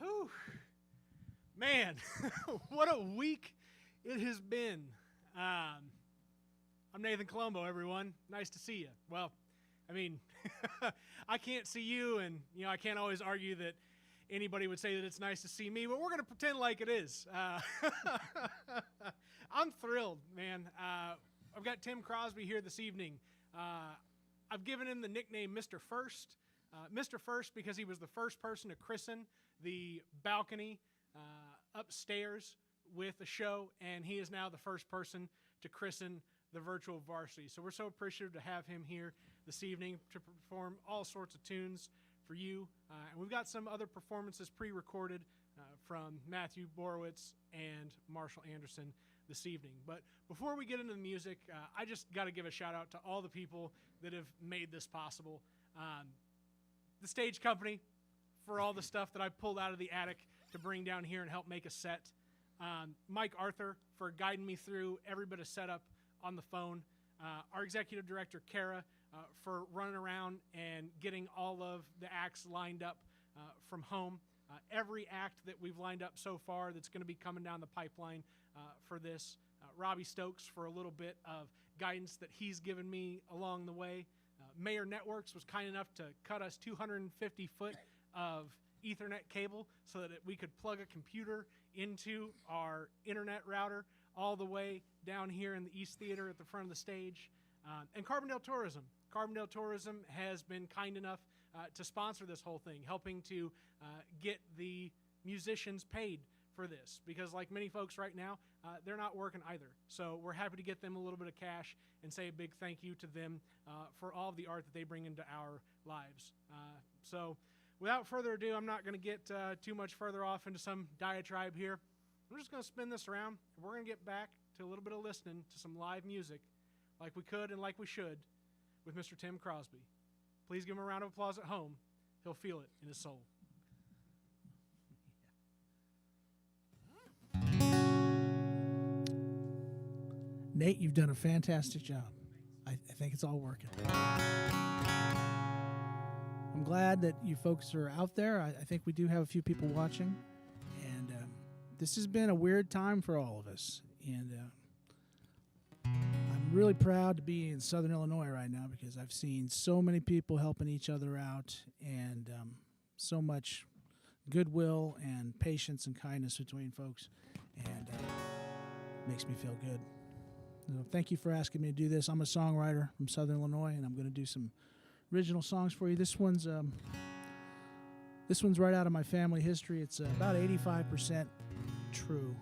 Whew. Man, what a week it has been. I'm Nathan Colombo, everyone. Nice to see you. Well, I mean, I can't see you, and I can't always argue that anybody would say that it's nice to see me, but we're going to pretend like it is. I'm thrilled, man. I've got Tim Crosby here this evening. I've given him the nickname Mr. First. Mr. First because he was the first person to christen the balcony upstairs with a show, and he is now the first person to christen the virtual Varsity. So we're so appreciative to have him here this evening to perform all sorts of tunes for you. And we've got some other performances pre-recorded from Matthew Borowitz and Marshall Anderson this evening. But before we get into the music, I just got to give a shout out to all the people that have made this possible. The stage company for all the stuff that I pulled out of the attic to bring down here and help make a set. Mike Arthur for guiding me through every bit of setup on the phone. Our executive director, Kara, for running around and getting all of the acts lined up from home. Every act that we've lined up so far that's going to be coming down the pipeline for this. Robbie Stokes for a little bit of guidance that he's given me along the way. Mayor Networks was kind enough to cut us 250 foot of Ethernet cable so that we could plug a computer into our internet router all the way down here in the East Theater at the front of the stage. And Carbondale Tourism. Carbondale Tourism has been kind enough to sponsor this whole thing, helping to get the musicians paid for this, because like many folks right now, they're not working either. So we're happy to get them a little bit of cash and say a big thank you to them for all of the art that they bring into our lives. So without further ado, I'm not going to get too much further off into some diatribe here. I'm just going to spin this around, and we're going to get back to a little bit of listening to some live music like we could and like we should with Mr. Tim Crosby. Please give him a round of applause at home. He'll feel it in his soul. Nate, you've done a fantastic job. I think it's all working. I'm glad that you folks are out there. I think we do have a few people watching. And this has been a weird time for all of us. And I'm really proud to be in Southern Illinois right now because I've seen so many people helping each other out and so much goodwill and patience and kindness between folks. And it makes me feel good. Thank you for asking me to do this. I'm a songwriter from Southern Illinois, and I'm going to do some original songs for you. This one's right out of my family history. It's about 85% true.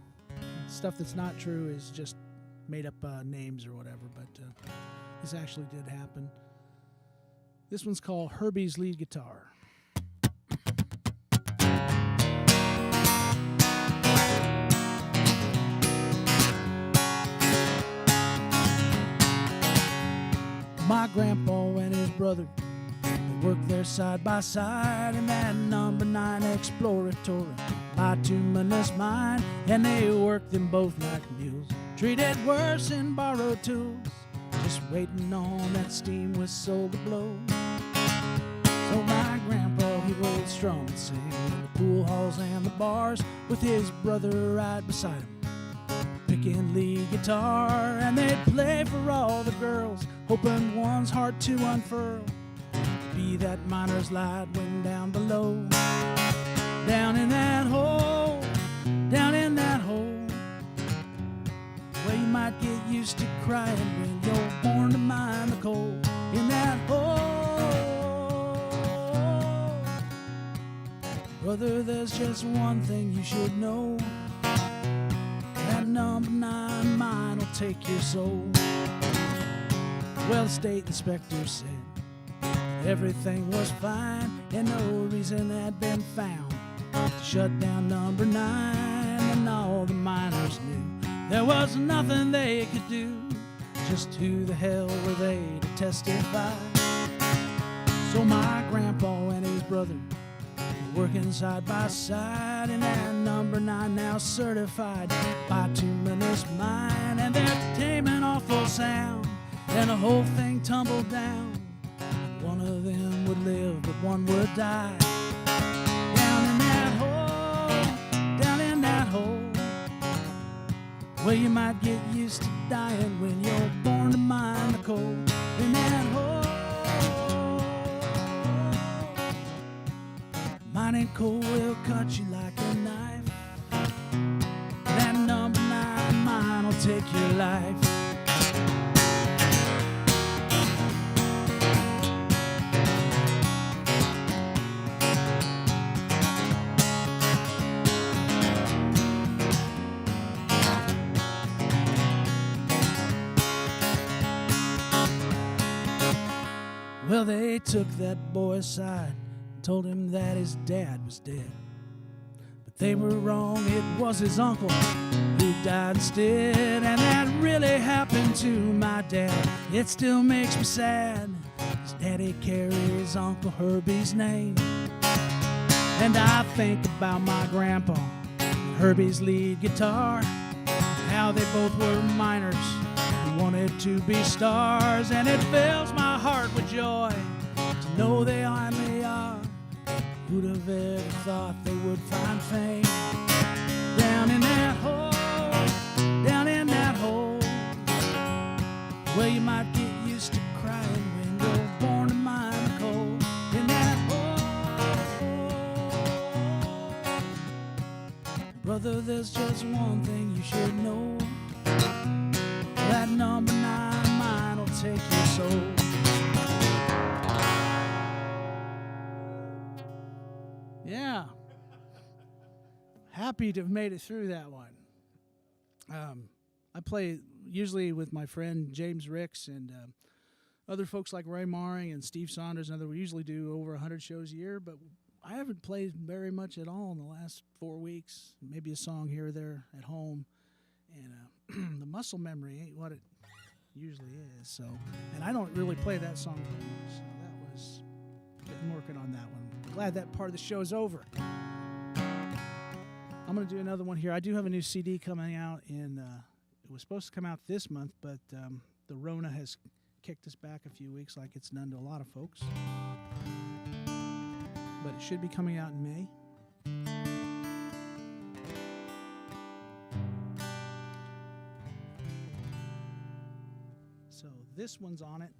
Stuff that's not true is just made up names or whatever, but this actually did happen. This one's called Herbie's Lead Guitar. My grandpa and his brother, they worked there side by side in that number 9 exploratory bituminous mine, and they worked them both like mules, treated worse than borrowed tools, just waiting on that steam whistle to blow. So my grandpa, he rolled strong and sing in the pool halls and the bars with his brother right beside him, picking lead guitar, and they'd play for all the girls, hoping one's heart to unfurl, be that miner's light when down below. Down in that hole, where you might get used to crying when you're born to mine the coal. In that hole, brother, there's just one thing you should know. That number 9 mine will take your soul. Well, the state inspector said everything was fine and no reason had been found to shut down number 9, and all the miners knew there was nothing they could do. Just who the hell were they to testify? So my grandpa and his brother working side by side in that number 9 now certified bituminous mine, and they're taming an awful sound, and the whole thing tumbled down. One of them would live, but one would die. Down in that hole, hole. Well, you might get used to dying when you're born to mind the cold in that hole. Mining coal will cut you like a knife. That number 9 mine will take your life. Well, they took that boy aside and told him that his dad was dead. But they were wrong, it was his uncle who died instead. And that really happened to my dad. It still makes me sad. His daddy carries Uncle Herbie's name. And I think about my grandpa and Herbie's lead guitar, how they both were miners who wanted to be stars. And it fills my heart with joy to know they finally are. Who'd have ever thought they would find fame down in that hole, down in that hole. Well, you might get used to crying when you're born to mine the coal in that hole. Brother, there's just one thing you should know. That number 9 mine will take your soul. Yeah. Happy to have made it through that one. I play usually with my friend James Ricks and other folks like Ray Maring and Steve Saunders. And we usually do over 100 shows a year, but I haven't played very much at all in the last 4 weeks. Maybe a song here or there at home. And the muscle memory ain't what it usually is. So, and I don't really play that song very much. So that was been working on that one. Glad that part of the show is over. I'm going to do another one here. I do have a new CD coming out it was supposed to come out this month, but the Rona has kicked us back a few weeks like it's done to a lot of folks. But it should be coming out in May. So this one's on it.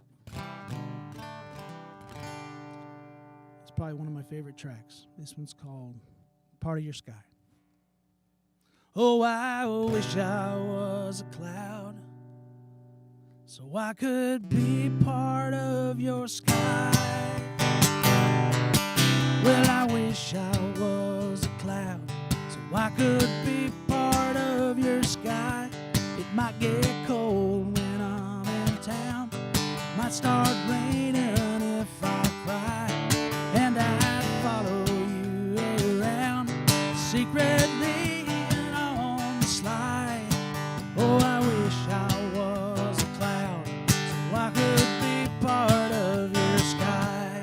It's probably one of my favorite tracks. This one's called Part of Your Sky. Oh, I wish I was a cloud so I could be part of your sky. Well, I wish I was a cloud so I could be part of your sky. It might get cold when I'm in town, might start raining if I cry, and I'd follow you around secretly and on the sly. Oh, I wish I was a cloud so I could be part of your sky.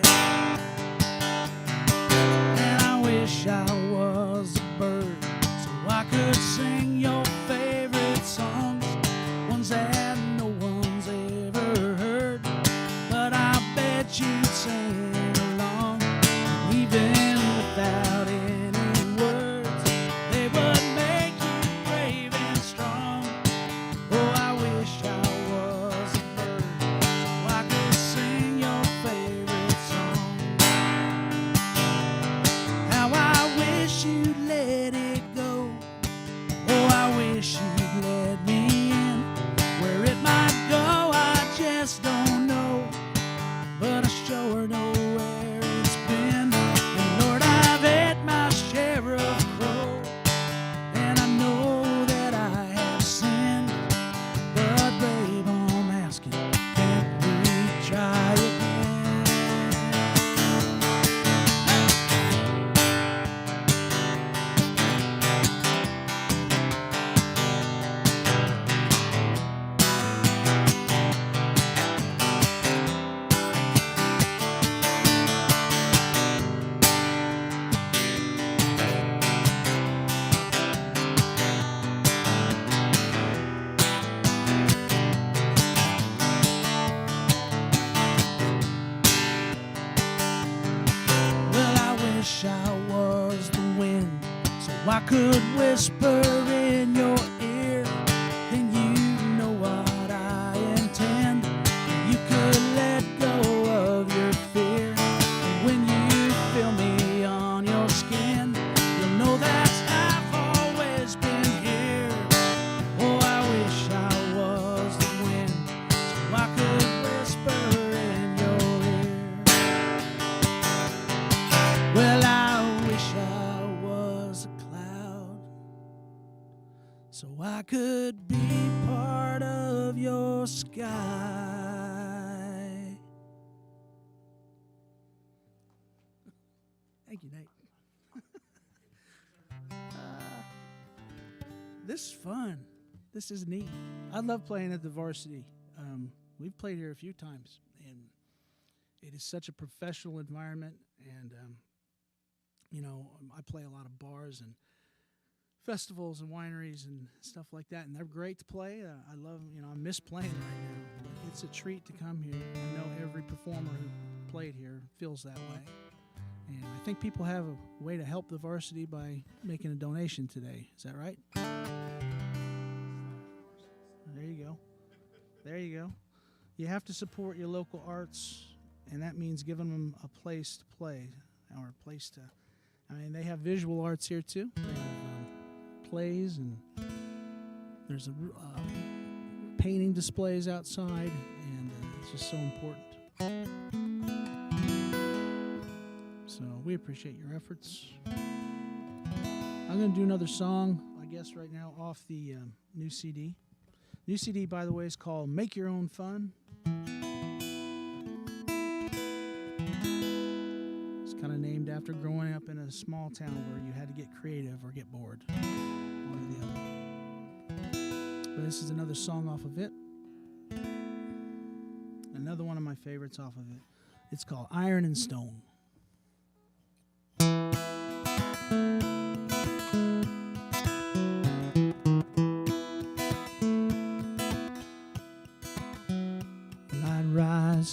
And I wish I was a bird so I could sing your favorite songs, ones that no one's ever heard, but I bet you'd sing along. Even without any words, they would make you brave and strong. could whisper in your ear, then you know what I intend. You could let go of your fear. And when you feel me on your skin, you'll know that I've always been here. Oh, I wish I was the wind, so I could whisper in your ear. Well, I wish I was a cloud, so I could be part of your sky. Thank you, Nate. This is fun. This is neat. I love playing at the Varsity. We've played here a few times, and it is such a professional environment. And you know, I play a lot of bars and festivals and wineries and stuff like that, and they're great to play. I love, you know, I miss playing right now. But it's a treat to come here. I know every performer who played here feels that way. And I think people have a way to help the Varsity by making a donation today. Is that right? There you go. There you go. You have to support your local arts, and that means giving them a place to play, or a place to, I mean, they have visual arts here too. They have plays, and there's a painting displays outside, and it's just so important. So we appreciate your efforts. I'm going to do another song, I guess, right now off the new CD. New CD, by the way, is called Make Your Own Fun. It's kind of named after growing up in a small town where you had to get creative or get bored. One or the other. But this is another song off of it. Another one of my favorites off of it. It's called Iron and Stone.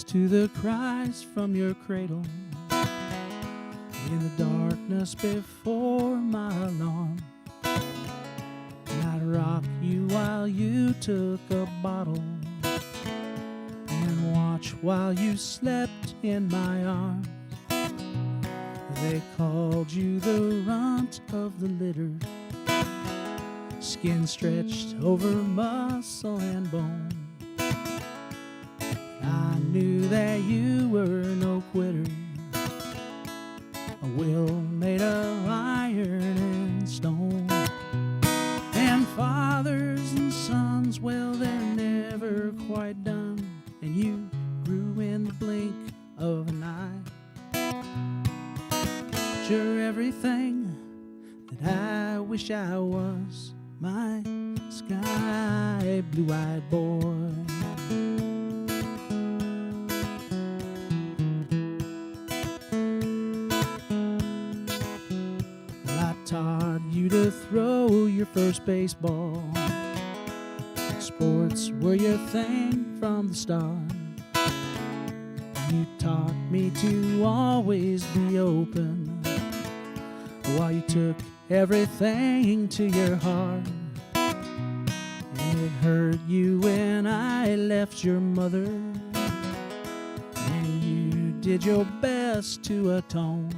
To the cries from your cradle in the darkness before my alarm, and I'd rock you while you took a bottle and watch while you slept in my arms. They called you the runt of the litter, skin stretched over muscle and bone. I knew that you were no quitter, a will made of iron and stone. And fathers and sons, well, they're never quite done, and you grew in the blink of an eye. But you're everything that I wish I was, my sky blue-eyed boy. Taught you to throw your first baseball. Sports were your thing from the start. You taught me to always be open, while you took everything to your heart. And it hurt you when I left your mother, and you did your best to atone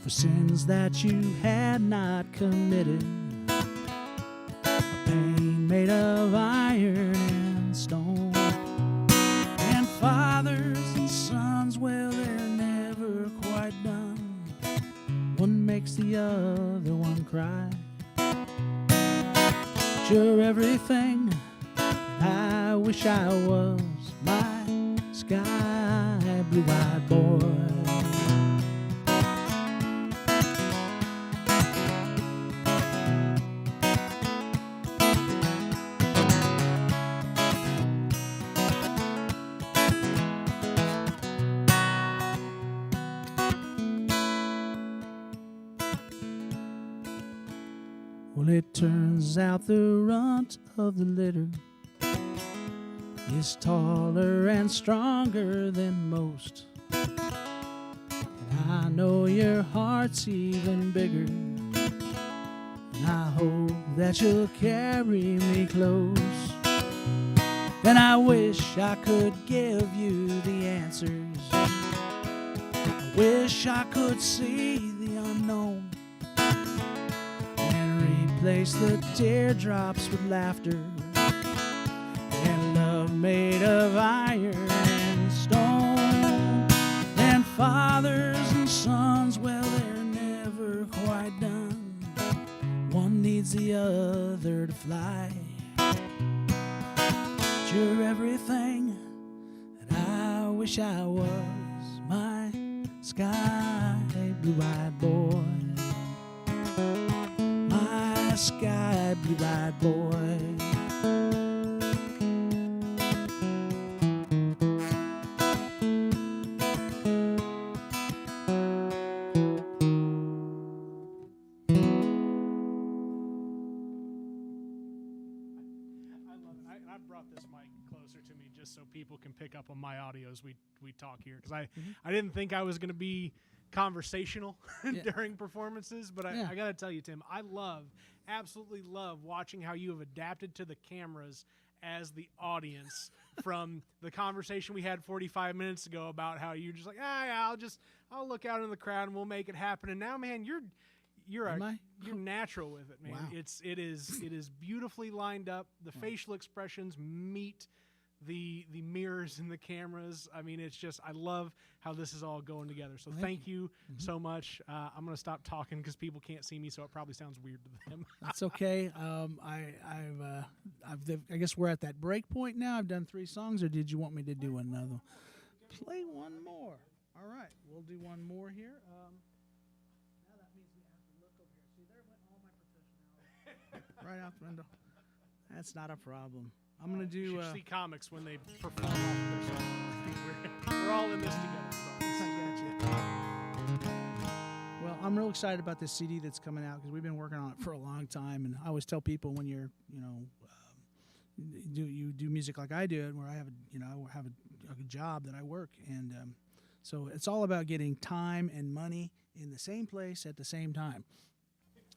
for sins that you had not committed. A pain made of iron and stone. And fathers and sons, well, they're never quite done. One makes the other one cry. But you're everything I wish I was, my sky blue-eyed boy. Well, it turns out the runt of the litter is taller and stronger than most. And I know your heart's even bigger, and I hope that you'll carry me close. And I wish I could give you the answers. I wish I could see the unknown and replace the teardrops with laughter and love made of iron and stone. And fathers and sons, well, they're never quite done. One needs the other to fly. But you're everything that I wish I was, my sky blue-eyed boy, my sky blue-eyed boy. So people can pick up on my audio as we talk here, because I didn't think I was going to be conversational during performances, but I got to tell you, Tim, I absolutely love watching how you have adapted to the cameras as the audience from the conversation we had 45 minutes ago about how you're just like, I'll look out in the crowd and we'll make it happen. And now, man, you're natural with it, man. Wow. It is beautifully lined up. The facial expressions meet the mirrors and the cameras. I mean, it's just, I love how this is all going together. So thank you so much. I'm going to stop talking because people can't see me, so it probably sounds weird to them. That's okay. I guess we're at that break point now. I've done 3 songs, or did you want me to do another? Play one more. All right, we'll do one more here. Now that means we have to look over here. See, there went all my professionality. Right out the window. That's not a problem. I'm going to do... You should see comics when they perform off of their songs. We're all in this together. So I got you. Well, I'm real excited about this CD that's coming out because we've been working on it for a long time. And I always tell people when you're, you do music like I do, where I have a job that I work. And so it's all about getting time and money in the same place at the same time.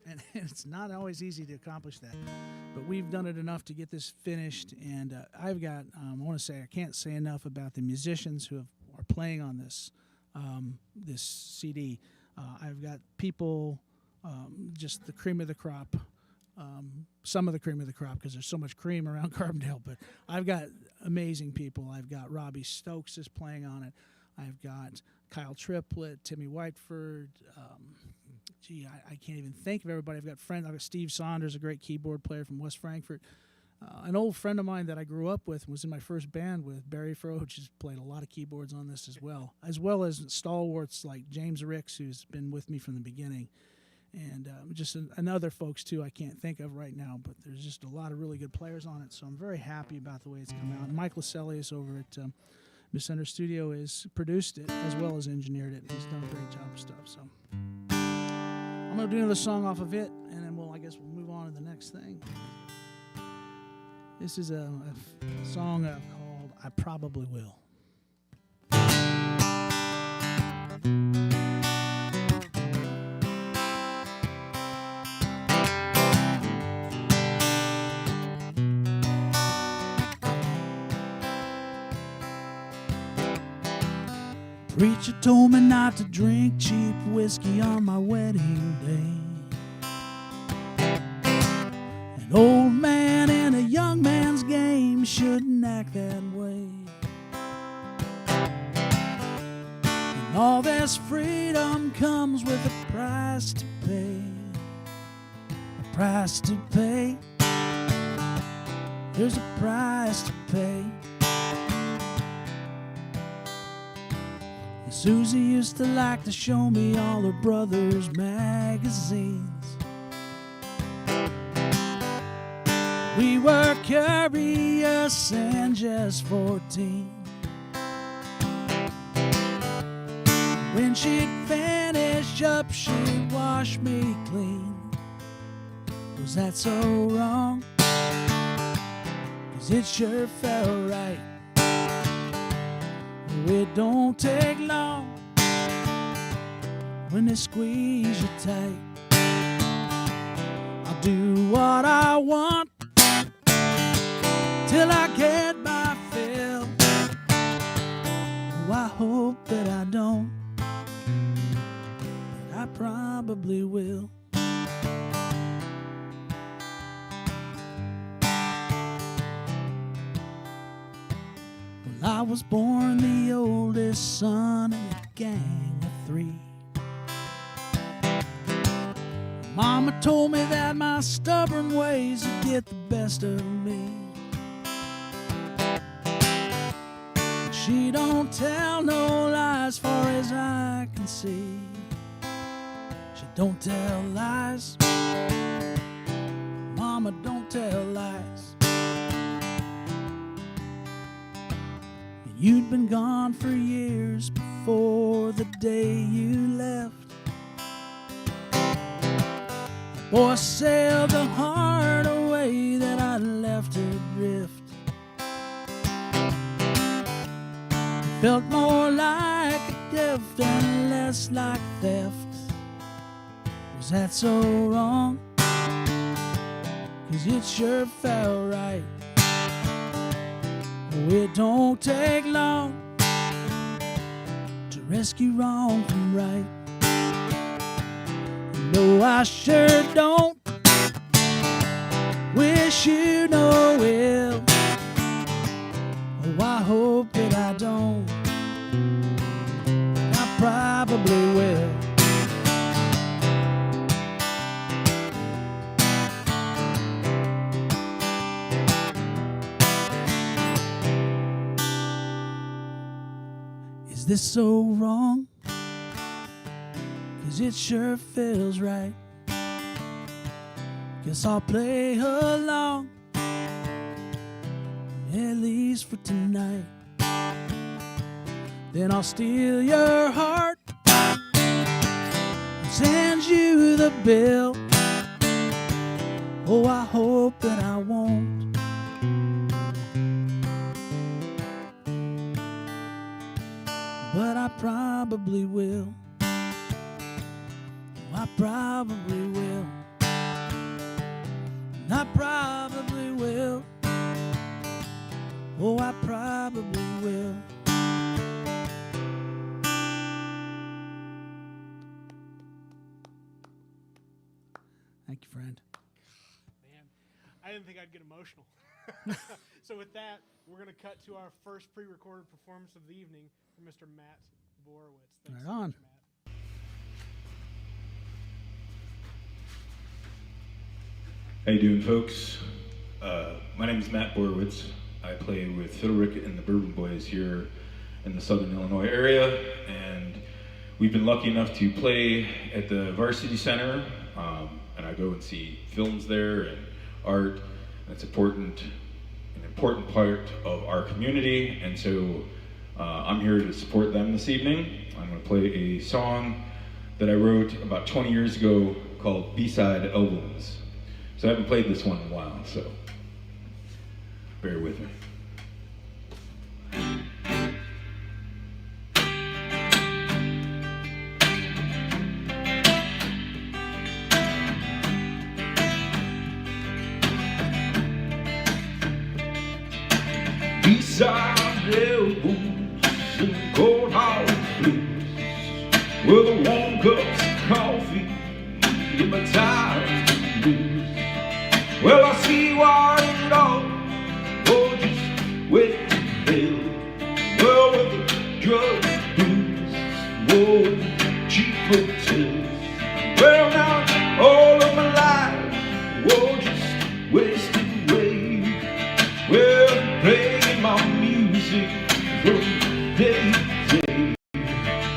And it's not always easy to accomplish that, but we've done it enough to get this finished. And I've got, I want to say, I can't say enough about the musicians who are playing on this this CD. I've got people, just the cream of the crop, some of the cream of the crop, because there's so much cream around Carbondale. But I've got amazing people. I've got Robbie Stokes is playing on it. I've got Kyle Triplett, Timmy Whiteford. I can't even think of everybody. I've got friends. I've got Steve Saunders, a great keyboard player from West Frankfort. An old friend of mine that I grew up with was in my first band with, Barry Froach, has played a lot of keyboards on this as well as stalwarts like James Ricks, who's been with me from the beginning. And just other folks, too, I can't think of right now, but there's just a lot of really good players on it, so I'm very happy about the way it's come out. And Mike Lascelles over at Misunderstood Studio has produced it as well as engineered it. He's done a great job of stuff, so... I'm going to do another song off of it, and then we'll move on to the next thing. This is a song called I Probably Will. Preacher told me not to drink cheap whiskey on my wedding day. An old man in a young man's game shouldn't act that way. And all this freedom comes with a price to pay. A price to pay. There's a price to pay. Susie used to like to show me all her brother's magazines. We were curious and just 14. When she'd finish up, she'd wash me clean. Was that so wrong? 'Cause it sure felt right. It don't take long when they squeeze you tight. I do what I want till I get my fill. Oh, I hope that I don't, but I probably will. Well, I was born the oldest son in a gang of 3. Mama told me that my stubborn ways would get the best of me. She don't tell no lies far as I can see. She don't tell lies. Mama don't tell lies. And you'd been gone for years before the day you left. Boy, sailed the heart away that I left adrift. It felt more like a gift and less like theft. Was that so wrong? 'Cause it sure felt right. Oh, it don't take long to rescue wrong from right. No, I sure don't wish you no ill. Oh, I hope that I don't. I probably will. Is this so wrong? 'Cause it sure feels right. Guess I'll play along, at least for tonight. Then I'll steal your heart and send you the bill. Oh, I hope that I won't, but I probably will. I probably will. I probably will. Oh, I probably will. Thank you, friend. Man, I didn't think I'd get emotional. So with that, we're going to cut to our first pre-recorded performance of the evening from Mr. Matt Borowitz. Thanks Right so on. much, Matt. How you doing, folks? My name is Matt Borowitz. I play with Fiddle Rick and the Bourbon Boys here in the Southern Illinois area, and we've been lucky enough to play at the Varsity Center, and I go and see films there and art. That's an important part of our community, and so I'm here to support them this evening. I'm going to play a song that I wrote about 20 years ago called B-Side Albums. So I haven't played this one in a while, so bear with me. B-side albums and courthouse blues, with a warm cups of coffee in my time to lose. Well, I see why it all, oh, just wait till hell. Well, with the drug blues, whoa, cheap hotels. Well, now all of my life, whoa, just wasted away. Well, playing my music from day to day.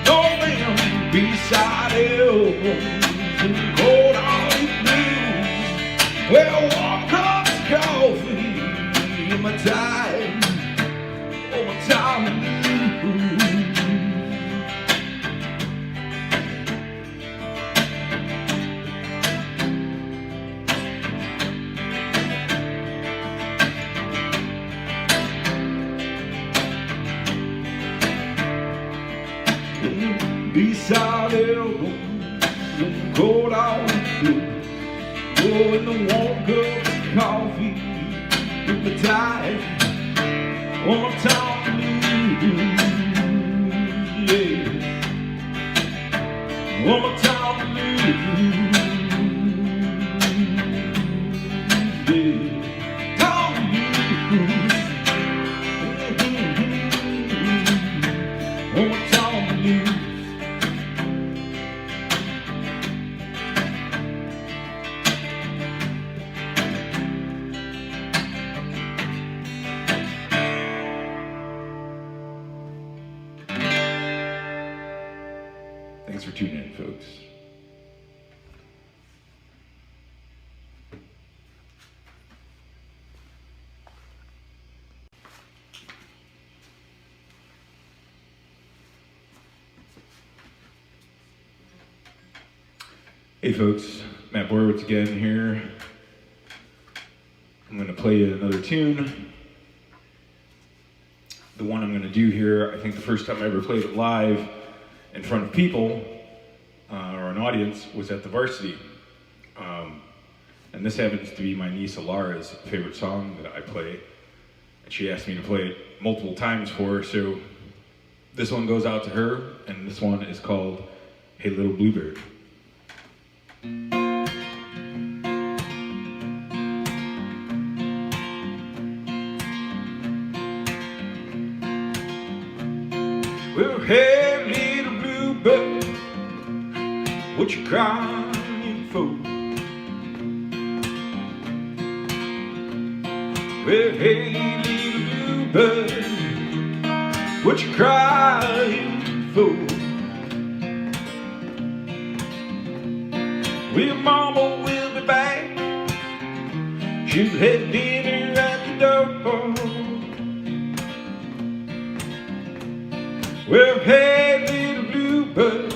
No, man, B-side albums and cold olive blues. Well, warm cups of coffee in my time, oh, my time to lose. B-side albums and cold olive blues. Oh, and the warm cup of coffee, hypnotized. One more time blues, yeah. One more time blues, yeah. Time blues. One more time blues. Thanks for tuning in, folks. Hey folks, Matt Borowitz again here. I'm going to play you another tune. The one I'm going to do here, I think the first time I ever played it live in front of people, or an audience, was at the Varsity. And this happens to be my niece Alara's favorite song that I play. And she asked me to play it multiple times for her, so this one goes out to her, and this one is called Hey Little Bluebird. Well, hey little bluebird, what you crying for? Well, hey little bluebird, what you crying for? Well, mama will be back, she'll have dinner at the door. Well, hey little bluebird,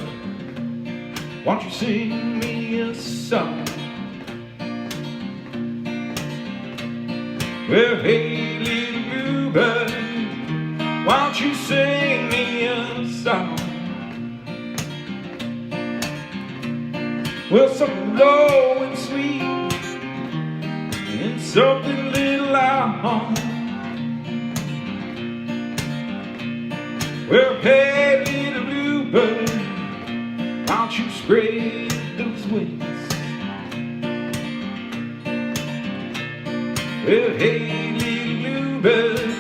won't you sing me a song? Well, hey little bluebird, won't you sing me a song? Well, something low and sweet, and something little loud. Well, hey little bluebird, won't you spread those wings? Well, hey little bluebird,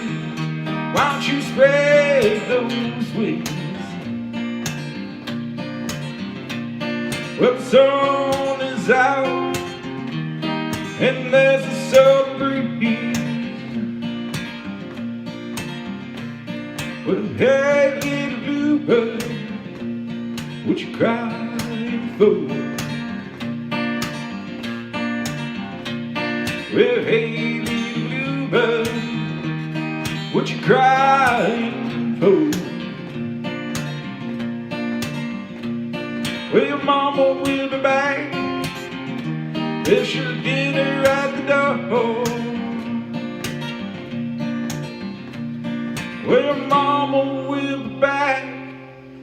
won't you spread those wings? Well, the sun is out, and there's a southern breeze. Well, hey little bluebird, what you crying for? Well, hey little bluebird, what you crying for? Well, your mama will be back, there's your dinner at the door. Well, your mama will be back,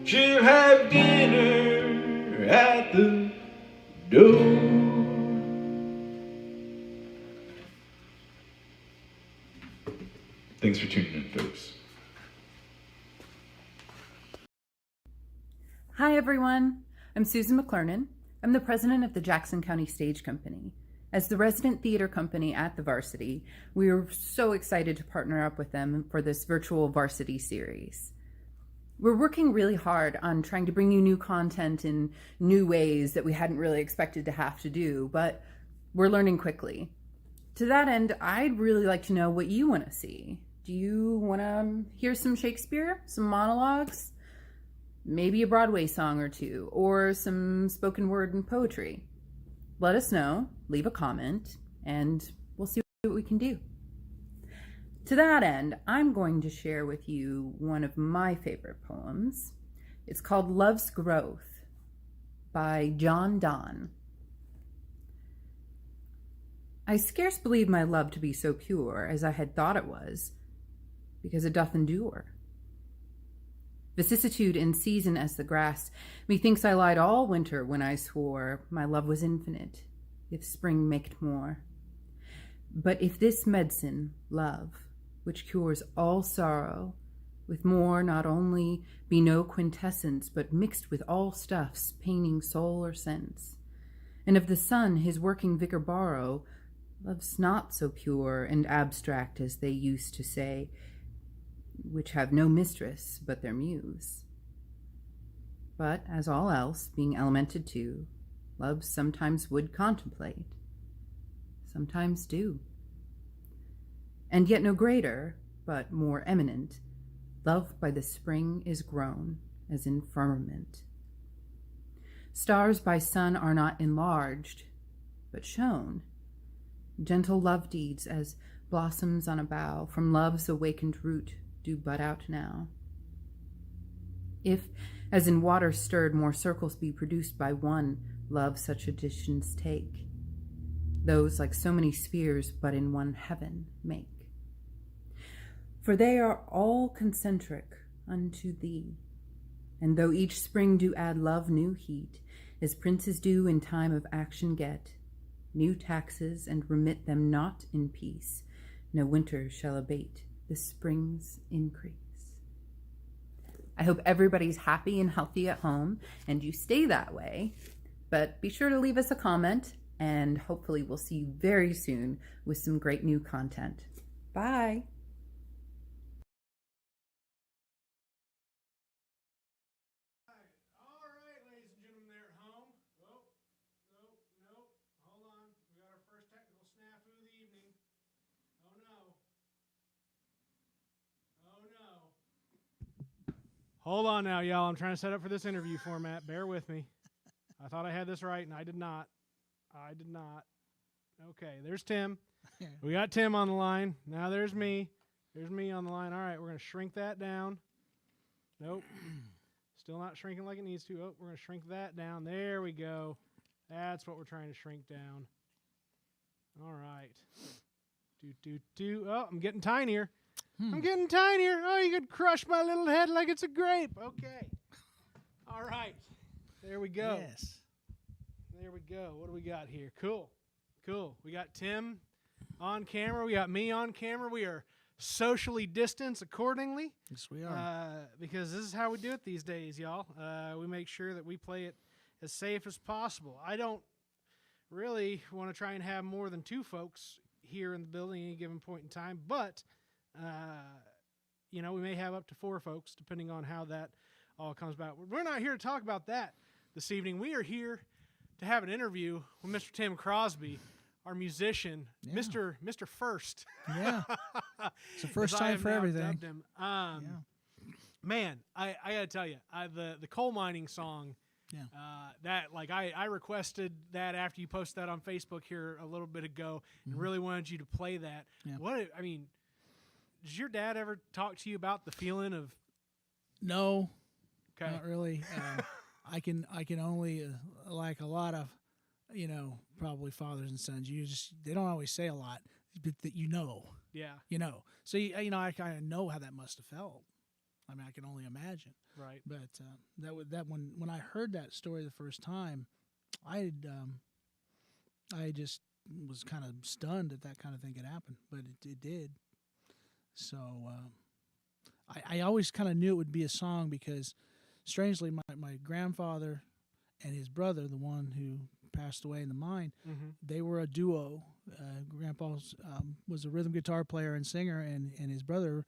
she'll have dinner at the door. Thanks for tuning in, folks. Hi, everyone. I'm Susan McClernon. I'm the president of the Jackson County Stage Company. As the resident theater company at the Varsity, we are so excited to partner up with them for this virtual Varsity series. We're working really hard on trying to bring you new content in new ways that we hadn't really expected to have to do, but we're learning quickly. To that end, I'd really like to know what you want to see. Do you want to hear some Shakespeare, some monologues, maybe a Broadway song or two, or some spoken word and poetry? Let us know, leave a comment, and we'll see what we can do. To that end, I'm going to share with you one of my favorite poems. It's called Love's Growth by John Donne. I scarce believe my love to be so pure as I had thought it was, because it doth endure. Vicissitude in season as the grass, methinks I lied all winter when I swore my love was infinite, if spring maked more. But if this medicine, love, which cures all sorrow, with more not only be no quintessence, but mixed with all stuffs paining soul or sense, and of the sun his working vigor borrow, love's not so pure and abstract as they used to say, which have no mistress but their muse. But, as all else, being elemented too, love sometimes would contemplate, sometimes do. And yet no greater, but more eminent, love by the spring is grown, as in firmament. Stars by sun are not enlarged, but shown. Gentle love deeds, as blossoms on a bough, from love's awakened root, do bud out now. If, as in water stirred, more circles be produced by one, love such additions take, those like so many spheres but in one heaven make. For they are all concentric unto thee, and though each spring do add love new heat, as princes do in time of action get new taxes and remit them not in peace, no winter shall abate the spring's increase. I hope everybody's happy and healthy at home, and you stay that way. But be sure to leave us a comment, and hopefully we'll see you very soon with some great new content. Bye. All right, ladies and gentlemen there at home. Oh, nope. Hold on. We got our first technical snafu of the evening. Oh, no. Hold on now, y'all. I'm trying to set up for this interview format. Bear with me. I thought I had this right, and I did not. Okay, there's Tim. We got Tim on the line. Now there's me. There's me on the line. All right, we're going to shrink that down. Nope. Still not shrinking like it needs to. Oh, we're going to shrink that down. There we go. That's what we're trying to shrink down. All right. Oh, I'm getting tinier. I'm getting tinier. Oh, you could crush my little head like it's a grape. Okay. All right. There we go. Yes. There we go. What do we got here? Cool. We got Tim on camera. We got me on camera. We are socially distanced accordingly. Yes, we are. Because this is how we do it these days, y'all. We make sure that we play it as safe as possible. I don't really want to try and have more than 2 folks here in the building at any given point in time, but we may have up to 4 folks depending on how that all comes about. We're not here to talk about that this evening. We are here to have an interview with Mr. Tim Crosby, our musician, Yeah. Mr. First. Yeah. It's the first time for everything. Him. Man, I gotta tell you, the coal mining song. Yeah. I requested that after you posted that on Facebook here a little bit ago, and really wanted you to play that. Yeah. Did your dad ever talk to you about the feeling of? No. Okay. Not really. I can only like a lot of, probably fathers and sons. They don't always say a lot, but that Yeah. So I kind of know how that must have felt. I mean, I can only imagine. Right. But that when I heard that story the first time, I just was kind of stunned that kind of thing could happen, but it did. So I always kind of knew it would be a song because, strangely, my grandfather and his brother, the one who passed away in the mine, they were a duo. Grandpa was a rhythm guitar player and singer, and his brother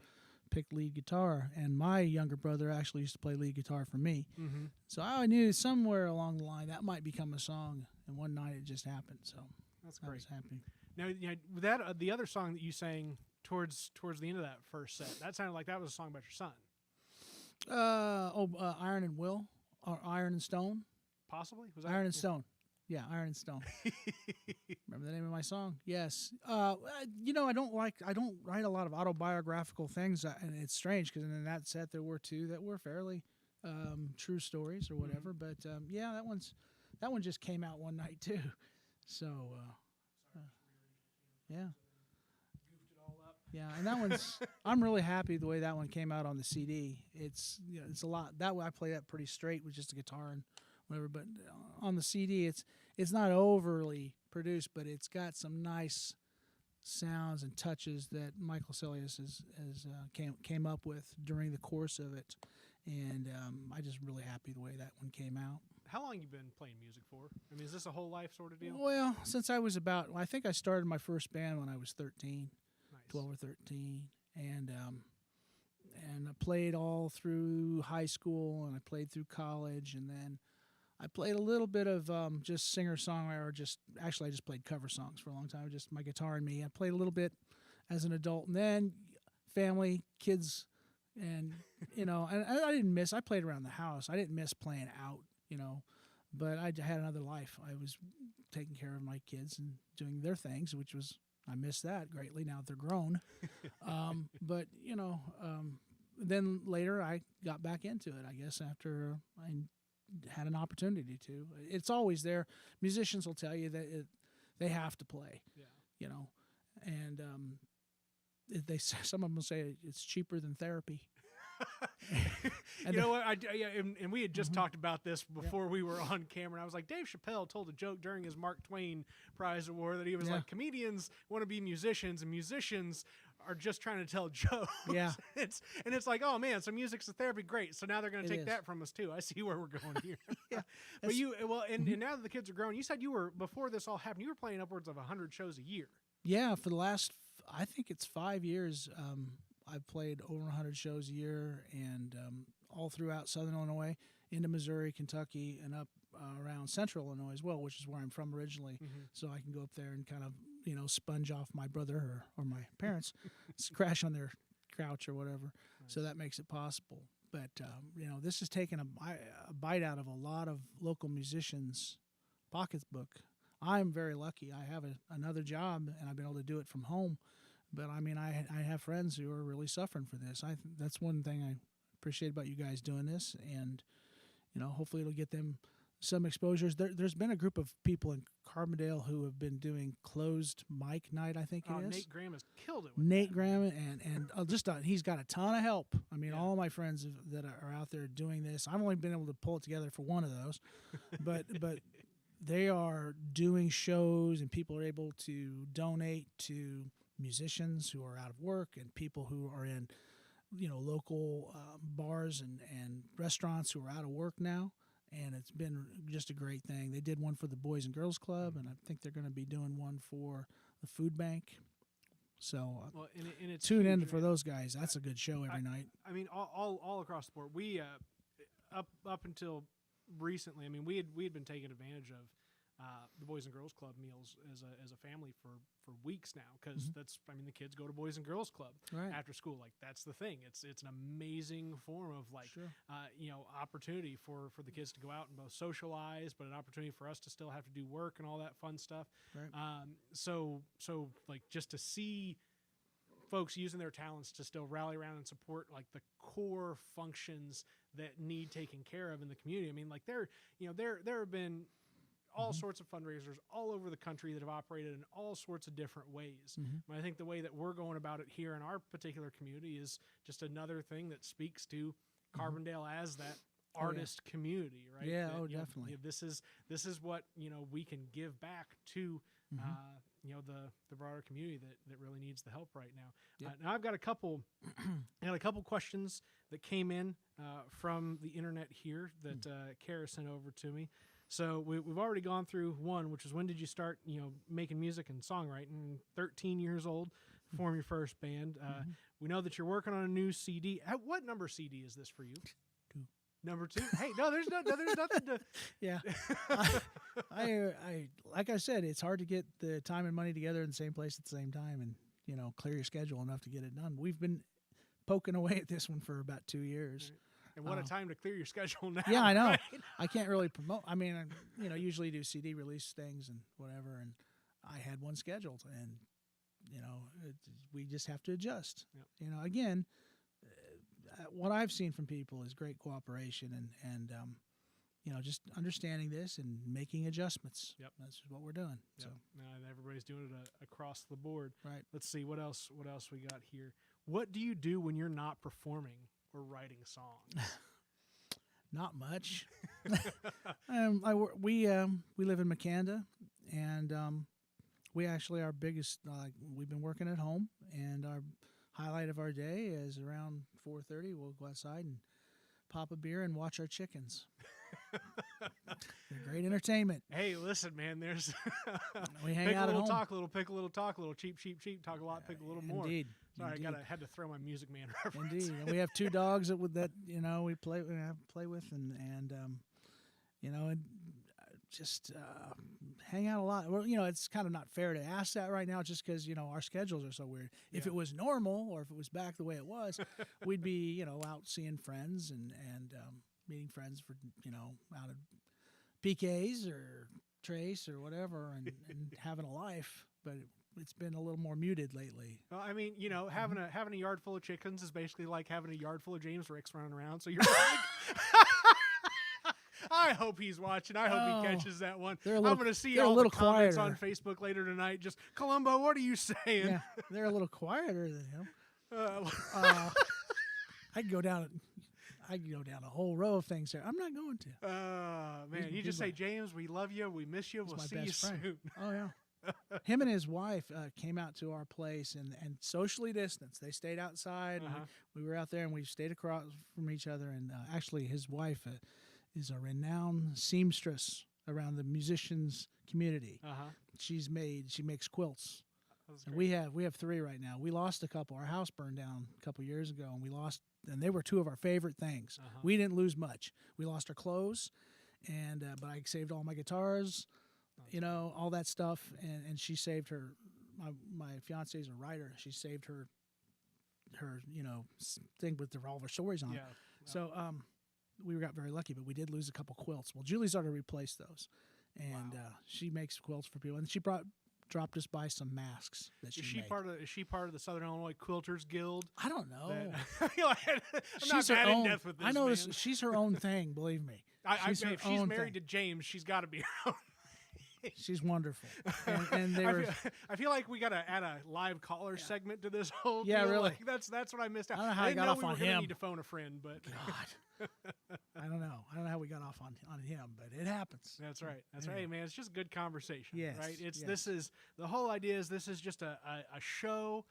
picked lead guitar. And my younger brother actually used to play lead guitar for me. Mm-hmm. So I knew somewhere along the line that might become a song. And one night it just happened. So that's I great. was happy. Now, the other song that you sang towards the end of that first set, that sounded like that was a song about your son. Iron and Will, or Iron and Stone. Possibly? Was that Iron and Stone. Yeah, Iron and Stone. Remember the name of my song? Yes. I don't write a lot of autobiographical things, and it's strange because in that set there were 2 that were fairly true stories or whatever. But that one just came out one night too. So yeah. Goofed it all up. Yeah, and that one's I'm really happy the way that one came out on the CD. It's a lot. That way I play that pretty straight with just a guitar and whatever. But on the CD, it's not overly produced, but it's got some nice sounds and touches that Michael Celius came up with during the course of it, and I just really happy the way that one came out. How long you been playing music for? I mean, is this a whole life sort of deal? Well, since I was I think I started my first band when I was 13, Nice. 12 or 13, and I played all through high school, and I played through college, and then I played a little bit of just singer-songwriter, I just played cover songs for a long time, just my guitar and me. I played a little bit as an adult, and then family, kids, and, and I played around the house. I didn't miss playing out, but I had another life. I was taking care of my kids and doing their things, I miss that greatly now that they're grown. But, then later I got back into it, I guess, after I had an opportunity to. It's always there. Musicians will tell you that they have to play, and some of them will say it's cheaper than therapy. And you know what? And we had just talked about this before we were on camera. And I was like, Dave Chappelle told a joke during his Mark Twain Prize Award that he was like, comedians want to be musicians, and musicians are just trying to tell jokes. Yeah. It's like, oh man, so music's a therapy, great. So now they're going to take that from us too. I see where we're going here. Yeah. But and now that the kids are grown, you said you were, before this all happened, you were playing upwards of 100 shows a year. Yeah, for the last, I think it's 5 years. I've played over 100 shows a year, and all throughout Southern Illinois, into Missouri, Kentucky, and up around Central Illinois as well, which is where I'm from originally. Mm-hmm. So I can go up there and kind of, sponge off my brother or my parents, crash on their couch or whatever. Nice. So that makes it possible. But, this has taken a bite out of a lot of local musicians' pocketbook. I'm very lucky. I have another job, and I've been able to do it from home. But, I have friends who are really suffering for this. That's one thing I appreciate about you guys doing this. And, hopefully it'll get them some exposures. There's been a group of people in Carbondale who have been doing closed mic night, I think it is. Nate Graham has killed it with Nate Graham, and he's got a ton of help. All my friends that are out there doing this, I've only been able to pull it together for one of those. But they are doing shows, and people are able to donate to musicians who are out of work and people who are in, local bars and restaurants who are out of work now. And it's been just a great thing. They did one for the Boys and Girls Club, and I think they're going to be doing one for the food bank. So and it's tune huge, in for those guys. That's a good show every night. All across the board. We up until recently, we had been taking advantage of the Boys and Girls Club meals as a family for weeks now, because that's the kids go to Boys and Girls Club after school. Like, that's the thing. It's an amazing form of opportunity for the kids to go out and both socialize, but an opportunity for us to still have to do work and all that fun stuff. Right. So just to see folks using their talents to still rally around and support like the core functions that need taken care of in the community. There have been all sorts of fundraisers all over the country that have operated in all sorts of different ways. I think the way that we're going about it here in our particular community is just another thing that speaks to Carbondale as that artist community, right? Yeah, that, definitely. This is what we can give back to the broader community that really needs the help right now. Yep. Now I've got a couple questions that came in from the internet here that Kara sent over to me. So we've already gone through one, which is, when did you start, making music and songwriting? 13 years old, form your first band. We know that you're working on a new CD. What number CD is this for you? 2. Number 2? Hey, no, there's nothing to. Yeah, I like I said, it's hard to get the time and money together in the same place at the same time, and clear your schedule enough to get it done. We've been poking away at this one for about 2 years. Right. And what a time to clear your schedule now. Yeah, I know. Right? I can't really promote. Usually do CD release things and whatever, and I had one scheduled, and, we just have to adjust. Yep. Again, what I've seen from people is great cooperation and just understanding this and making adjustments. Yep. That's what we're doing. Yep. So everybody's doing it across the board. Right. Let's see what else we got here. What do you do when you're not performing or writing songs? Not much. We live in Makanda, and we actually our biggest. We've been working at home, and our highlight of our day is around 4:30. We'll go outside and pop a beer and watch our chickens. They're great entertainment. Hey, listen, man. There's we hang pick out a little, at home. talk a little, pick a little, talk a little, cheap, talk a lot, pick a little more. Indeed. Sorry, Indeed. I had to throw my Music Man reference. Indeed, and we have 2 dogs that we play with, and just hang out a lot. Well, it's kind of not fair to ask that right now, just because our schedules are so weird. If it was normal, or if it was back the way it was, we'd be out seeing friends and meeting friends for out of PKs or Trace or whatever, and having a life, but. It's been a little more muted lately. Well, I mean, having a yard full of chickens is basically like having a yard full of James Ricks running around. So you're like, I hope he's watching. I hope he catches that one. I'm going to see all the comments on Facebook later tonight. Just, Columbo, what are you saying? Yeah, they're a little quieter than him. I could go down a whole row of things there. I'm not going to. Man, you just say, James, we love you. We miss you. We'll see you soon. Oh, yeah. Him and his wife came out to our place and socially distanced. They stayed outside. We were out there, and we stayed across from each other. And actually, his wife is a renowned seamstress around the musicians community. She makes quilts. And we have 3 right now. We lost a couple. Our house burned down a couple years ago, and they were 2 of our favorite things. We didn't lose much. We lost our clothes, but I saved all my guitars. All that stuff, and she saved her. My fiance is a writer. She saved her thing with all of her stories on it. So we got very lucky, but we did lose a couple quilts. Well, Julie's already replaced those, and she makes quilts for people. And she dropped us by some masks that she made. Is she part of the Southern Illinois Quilters Guild? I don't know. I'm not bad in depth with this. I know man. she's her own thing. Believe me. If she's married to James, she's got to be her own. She's wonderful, and they were. I feel like we got to add a live caller segment to this whole. Yeah, deal. really. Like, that's what I missed out. I don't know how I didn't got know off we on were gonna him. need to phone a friend, but God, I don't know. I don't know how we got off on him, but it happens. That's right. That's right. Hey, man, it's just good conversation. Yes, right. yes. This is the whole idea. This is just a show.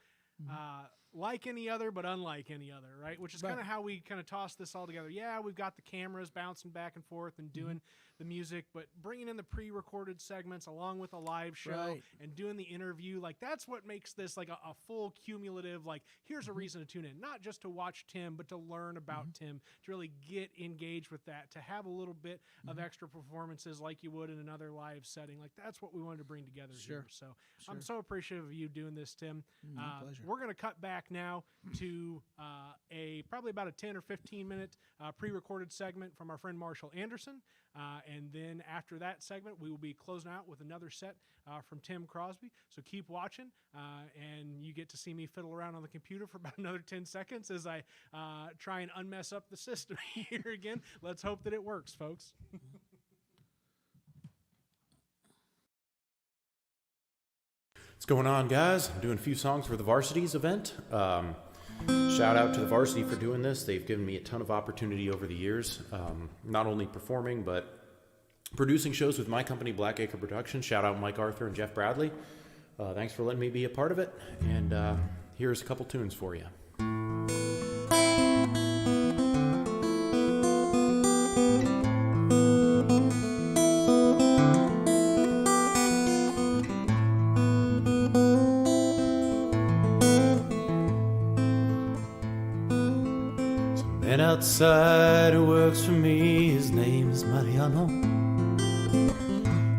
Like any other, but unlike any other, right? Which is kind of how we kind of toss this all together. Yeah, we've got the cameras bouncing back and forth and doing the music, but bringing in the pre-recorded segments along with a live show and doing the interview, like that's what makes this like a full cumulative, like here's a reason to tune in, not just to watch Tim, but to learn about Tim, to really get engaged with that, to have a little bit of extra performances like you would in another live setting. Like that's what we wanted to bring together here. So I'm so appreciative of you doing this, Tim. Pleasure. We're going to cut back now to probably about a 10 or 15 minute pre-recorded segment from our friend Marshall Anderson. And then after that segment, we will be closing out with another set from Tim Crosby. So keep watching, and you get to see me fiddle around on the computer for about another 10 seconds as I try and unmess up the system here again. Let's hope that it works, folks. What's going on, guys? I'm doing a few songs for the Varsity's event. Shout out to the Varsity for doing this. They've given me a ton of opportunity over the years, not only performing, but producing shows with my company, Blackacre Productions. Shout out Mike Arthur and Jeff Bradley. Thanks for letting me be a part of it. And here's a couple tunes for you. Man outside who works for me, his name is Mariano.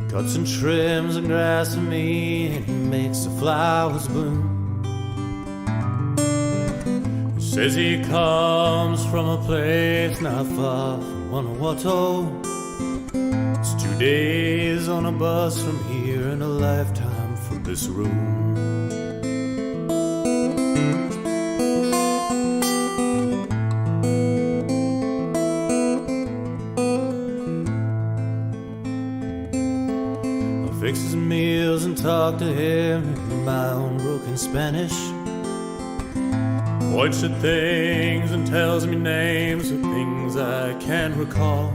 Cuts and trims the grass for me, and he makes the flowers bloom. He says he comes from a place not far from Guanajuato. It's 2 days on a bus from here and a lifetime from this room. Fix his meals and talk to him in my own broken Spanish. Points at things and tells me names of things I can't recall.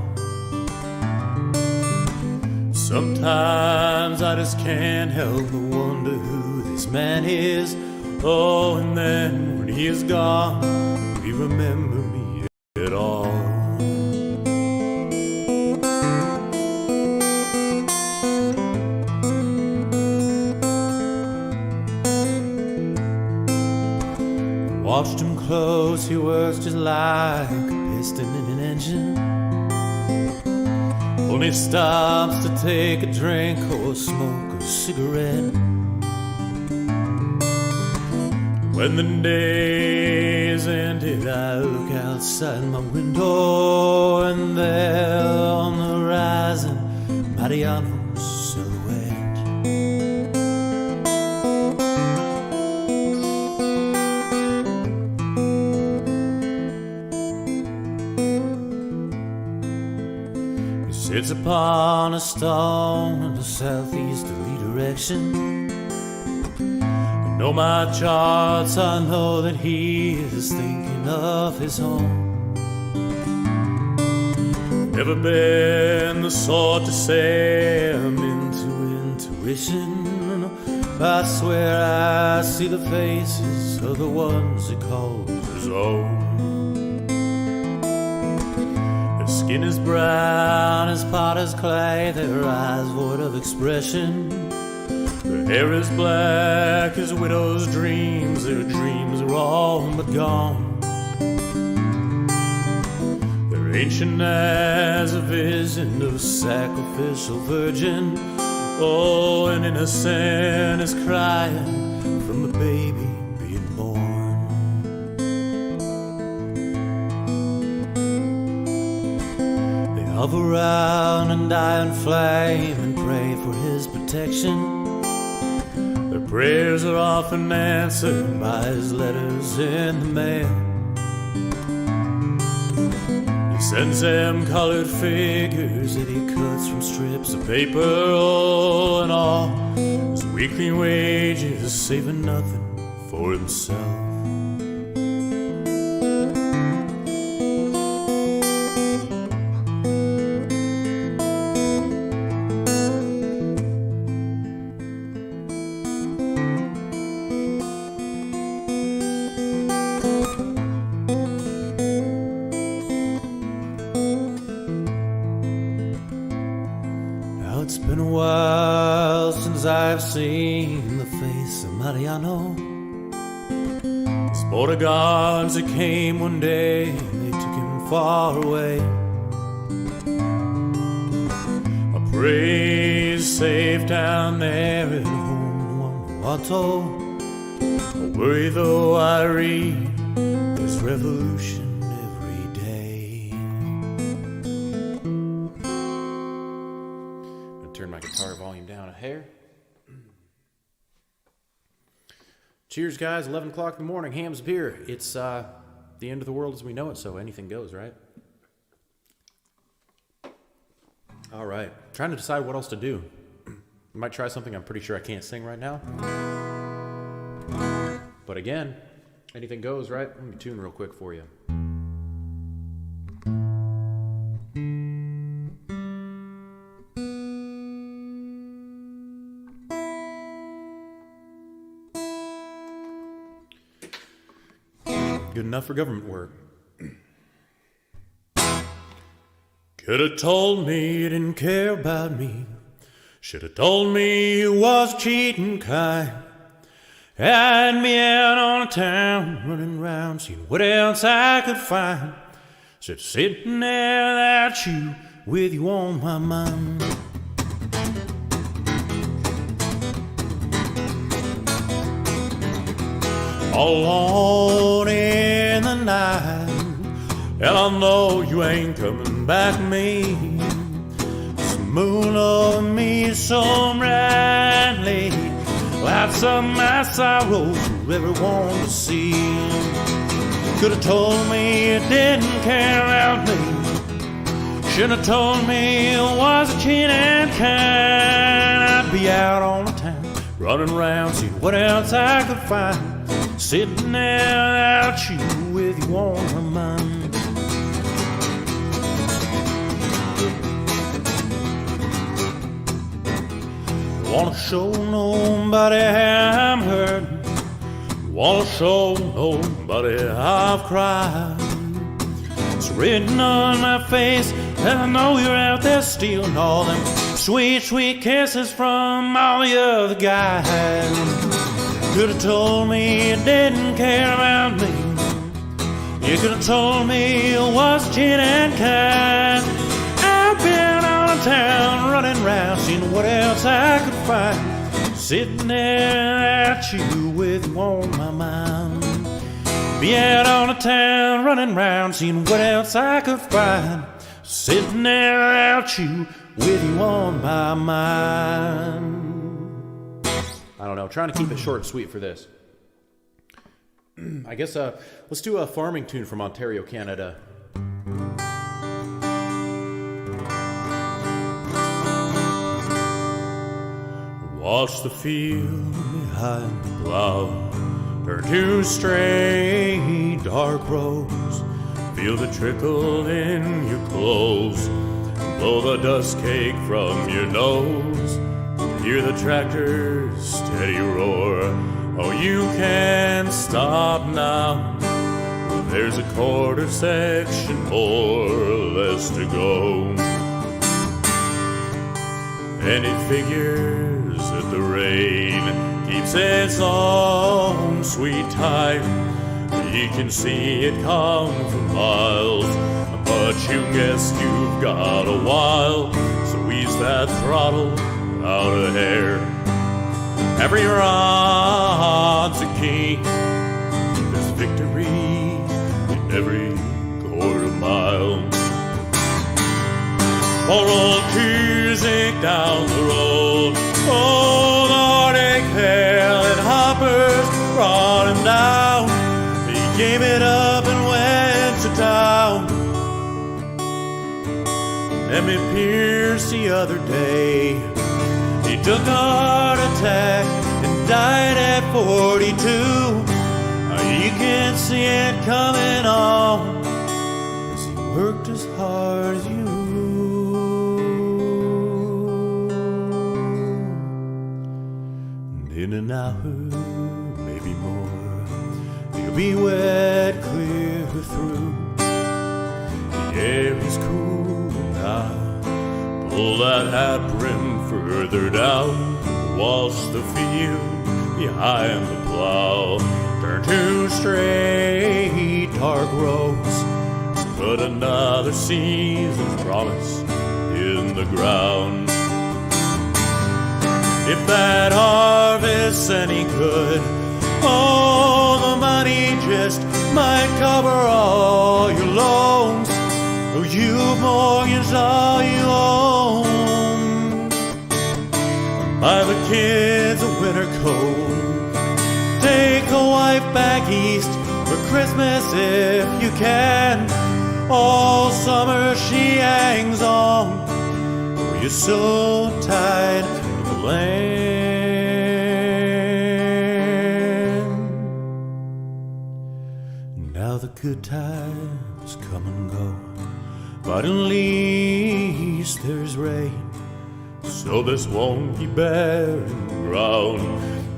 Sometimes I just can't help but wonder who this man is. Oh, and then when he is gone, will he remember me at all? Watched him close, he works just like a piston in an engine. When he stops to take a drink or smoke a cigarette. When the day's ended, I look outside my window, and there on the horizon, Mariano's silhouette. He sits upon a stone in the southeasterly direction. Know my charts, I know that he is thinking of his home. Never been the sort to say I'm into intuition. I swear I see the faces of the ones he calls his own. Their skin is brown as potter's clay, their eyes void of expression. Their hair is black as widow's dreams, their dreams are all but gone. They're ancient as a vision of sacrificial virgin. Oh, an innocent is crying from a baby being born. They hover around and die in flame and pray for his protection. Their prayers are often answered by his letters in the mail. He sends them colored figures that he cuts from strips of paper. Oh, and all his weekly wages, saving nothing for himself. It's been a while since I've seen the face of Mariano. His border guards that came one day, they took him far away. I pray he's safe down there at home in Guanajuato. I worry though I read there's revolution every day. Turn my guitar volume down a hair. Cheers, guys. 11 o'clock in the morning. Ham's beer. It's the end of the world as we know it, so anything goes, right? All right. Trying to decide what else to do. Might try something I'm pretty sure I can't sing right now. But again, anything goes, right? Let me tune real quick for you. Good enough for government work. Could have told me you didn't care about me. Should have told me you was cheating kind. Had me out on a town, running round, seeing what else I could find. Just sitting there without you, with you on my mind. All alone in the night, and I know you ain't coming back to me. This moon over me so brightly, lights up my sorrows for everyone to see. Could have told me you didn't care about me. Should have told me it was a cheating kind. I'd be out on the town, running around, seeing what else I could find. sitting there without you with you on my mind. Wanna show nobody how I'm hurting, wanna show nobody how I've cried. It's written on my face, and I know you're out there stealing all them sweet, sweet kisses from all the other guys. Could've told me you didn't care about me. You could've told me you was gin and kind. I've been on town running round, seeing what else I could find, sitting there at you with you on my mind. Be out on the town running round, seeing what else I could find, sitting there at you with you on my mind. I don't know, trying to keep it short and sweet for this. I guess let's do a farming tune from Ontario, Canada. Watch the field behind the plow turn to straight dark roads. Feel the trickle in your clothes, blow the dust cake from your nose. Hear the tractor's steady roar. Oh, you can't stop now. There's a quarter section more or less to go. And it figures that the rain keeps its own sweet time. You can see it come for miles, but you guess you've got a while. So ease that throttle out of hair. Every rod's a key. There's victory in every quarter mile. Pour old Cusick down the road. Oh, the Nordic Hale and hoppers brought him down. He gave it up and went to town. Emmett Pierce the other day, he took a heart attack and died at 42. You can see it coming on, as he worked as hard as you. And in an hour, maybe more, you'll be wet clear through. The air is cool now. Pull that hat brim further down. Watch the field behind the plow turn to straight dark roads. Put another season's promise in the ground. If that harvest's any good, oh, the money just might cover all your loans. Oh, you've mortgaged all you own. Buy the kids a winter coat. Take a wife back east for Christmas if you can. All summer she hangs on. Oh, you're so tired of the land. Now the good times come and go, but at least there's rain. So this won't be barren ground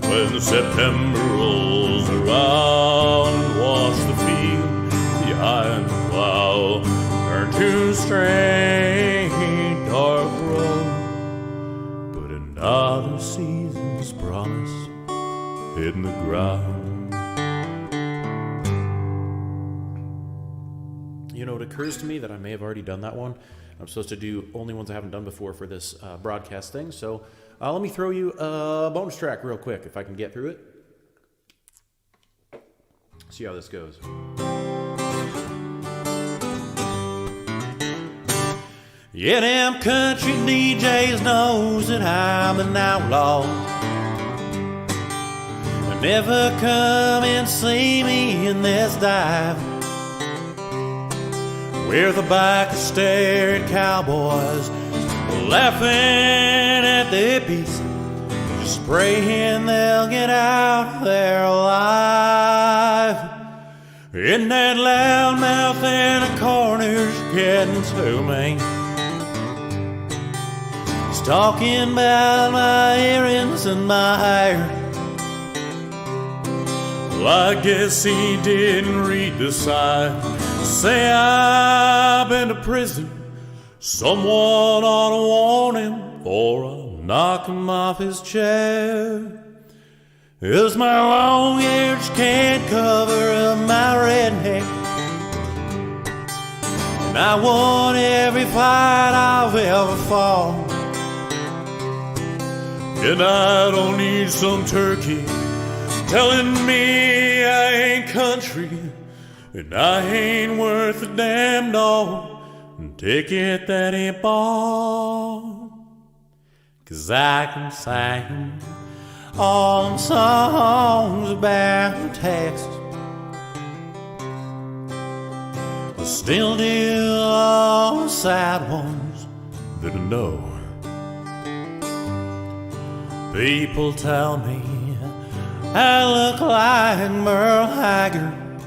when September rolls around. Watch the field behind the plow turn to straight dark road. Put another season's promise in the ground. You know, it occurs to me that I may have already done that one. I'm supposed to do only ones I haven't done before for this broadcast thing. So let me throw you a bonus track real quick, if I can get through it. See how this goes. Yeah, them country DJs knows that I'm an outlaw. They never come and see me in this dive, where the back staring cowboys laughing at their beats, just praying they'll get out there alive. In that loudmouth in the corner's getting to me. He's talking about my earrings and my hair. Well, I guess he didn't read the sign. Say I've been to prison. Someone ought to warn him, or I'll knock him off his chair. 'Cause my long ears can't cover up my redneck, and I won every fight I've ever fought. And I don't need some turkey telling me I ain't country, and I ain't worth a damn dog ticket that he bought. 'Cause I can sing all them songs about Texas, but still do all the sad ones that I know. People tell me I look like Merle Haggard,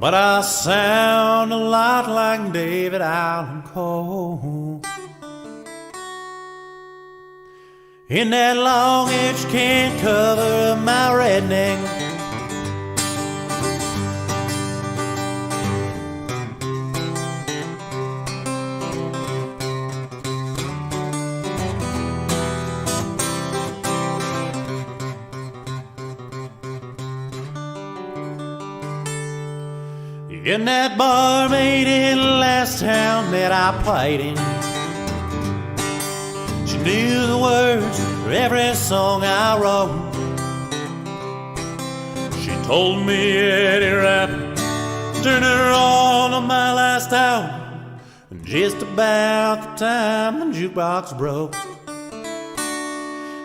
but I sound a lot like David Allan Coe. In that long itch can't cover my redneck, in that barmaid in the last town that I played in. She knew the words for every song I wrote. She told me Eddie Rabbit turned her on my last album, and just about the time the jukebox broke.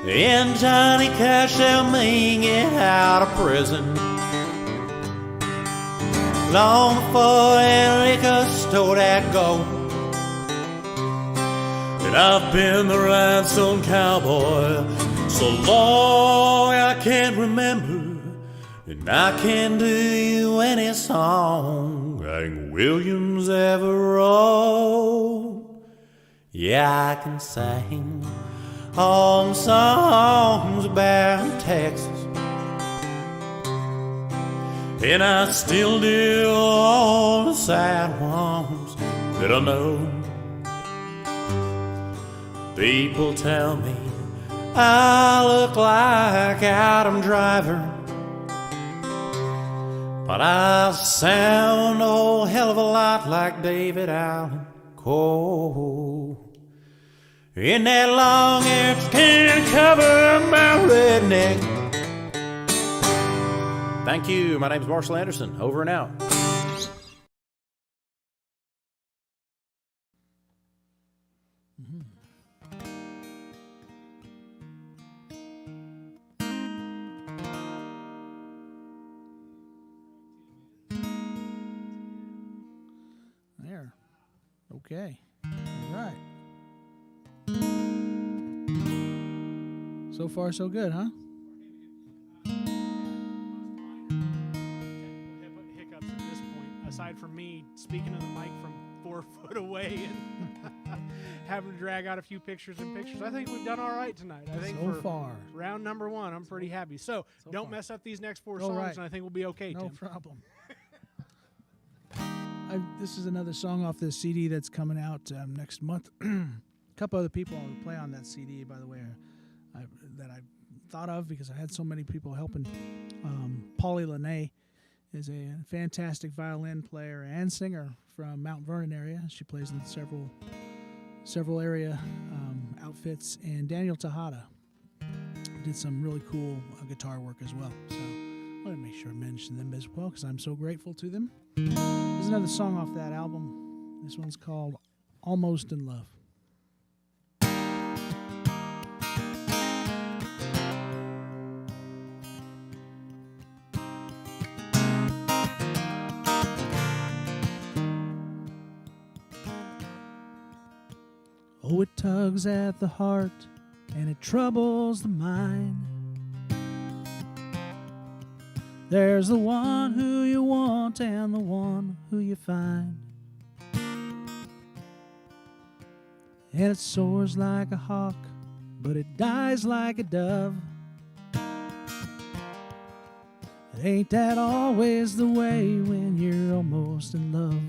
And Johnny Cash helped me get out of prison, long before that liquor store that gold. And I've been the rhinestone cowboy so long I can't remember, and I can do you any song Hank Williams ever wrote. Yeah, I can sing all them songs about Texas, and I still do all the sad ones that I know. People tell me I look like Adam Driver, but I sound a hell of a lot like David Allan Coe. In that long hair can't cover my redneck. Thank you. My name's Marshall Anderson. Over and out. There. Okay. All right. So far, so good, huh? Hiccups at this point, aside from me speaking to the mic from 4 foot away and having to drag out a few pictures. I think we've done all right tonight. I think So for far. round number 1, I'm pretty happy. So don't far. mess up these next 4 All songs, right. and I think we'll be okay, No Tim. problem. This is another song off this CD that's coming out next month. A couple other people will play on that CD, by the way, that I thought of because I had so many people helping. Paulie Lene is a fantastic violin player and singer from Mount Vernon area. She plays in several area outfits. And Daniel Tejada did some really cool guitar work as well. So I want to make sure I mention them as well because I'm so grateful to them. There's another song off that album. This one's called Almost in Love. Oh, it tugs at the heart and it troubles the mind. There's the one who you want and the one who you find. And it soars like a hawk, but it dies like a dove. Ain't that always the way when you're almost in love?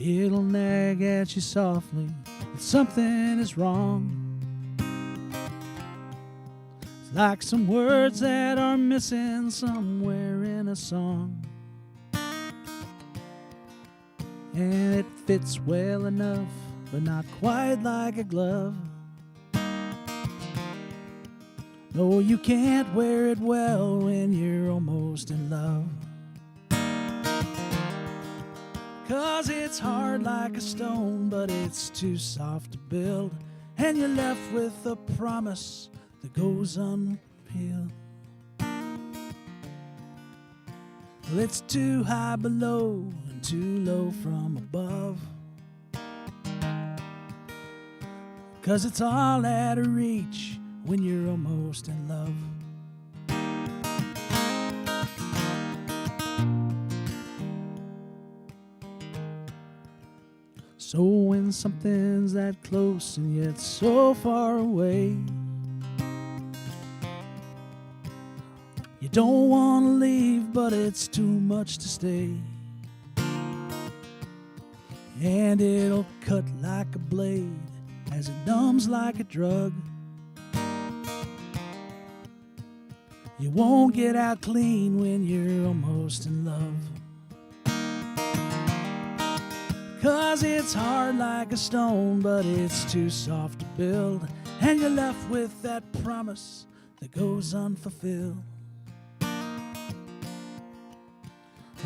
It'll nag at you softly that something is wrong. It's like some words that are missing somewhere in a song. And it fits well enough, but not quite like a glove. No, you can't wear it well when you're almost in love. 'Cause it's hard like a stone, but it's too soft to build. And you're left with a promise that goes unfulfilled. Well, it's too high below and too low from above. 'Cause it's all out of reach when you're almost in love. So when something's that close and yet so far away, you don't want to leave, but it's too much to stay. And it'll cut like a blade as it numbs like a drug. You won't get out clean when you're almost in love. 'Cause it's hard like a stone, but it's too soft to build. And you're left with that promise that goes unfulfilled. Well,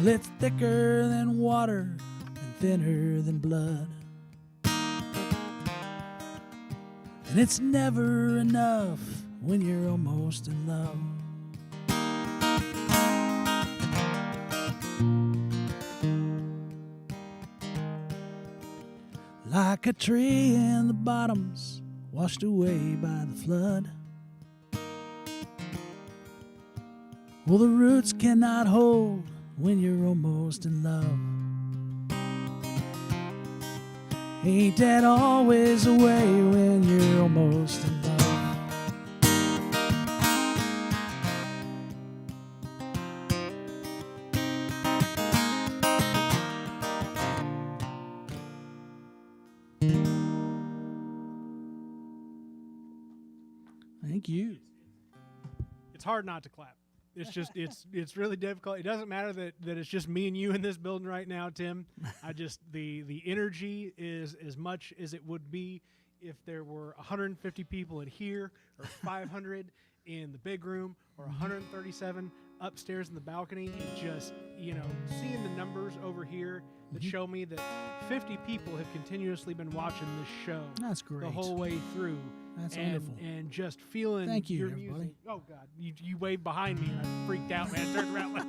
it's thicker than water and thinner than blood. And it's never enough when you're almost in love. Like a tree in the bottoms, washed away by the flood. Well, the roots cannot hold when you're almost in love. Ain't that always the way when you're almost in love? Thank you. It's hard not to clap. It's just it's really difficult. It doesn't matter that it's just me and you in this building right now, Tim. I just the energy is as much as it would be if there were 150 people in here, or 500 in the big room, or 137 upstairs in the balcony. And just, seeing the numbers over here that show me that 50 people have continuously been watching this show. That's great. The whole way through. That's wonderful. And just feeling Thank you, your everybody. music. Oh, God. You waved behind me, and I freaked out, man. I turned around like...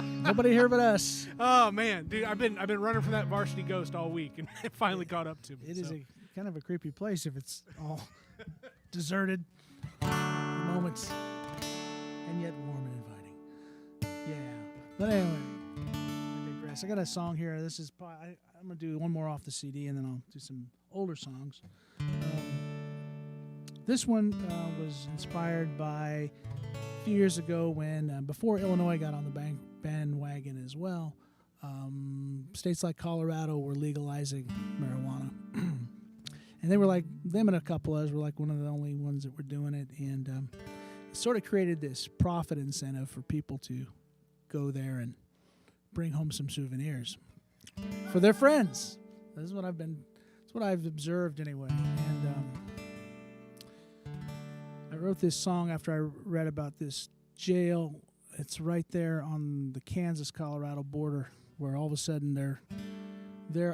Nobody here but us. Oh, man. Dude, I've been running from that varsity ghost all week, and it finally caught up to me. It is a kind of a creepy place if it's all deserted moments and yet warm and inviting. Yeah. But anyway, I digress. I got a song here. This is I'm going to do one more off the CD, and then I'll do some older songs. This one was inspired by a few years ago when, before Illinois got on the bandwagon as well, states like Colorado were legalizing marijuana. And they were like, them and a couple others were like one of the only ones that were doing it. And it sort of created this profit incentive for people to go there and bring home some souvenirs for their friends. This is what I've observed anyway. And I wrote this song after I read about this jail. It's right there on the Kansas-Colorado border, where all of a sudden their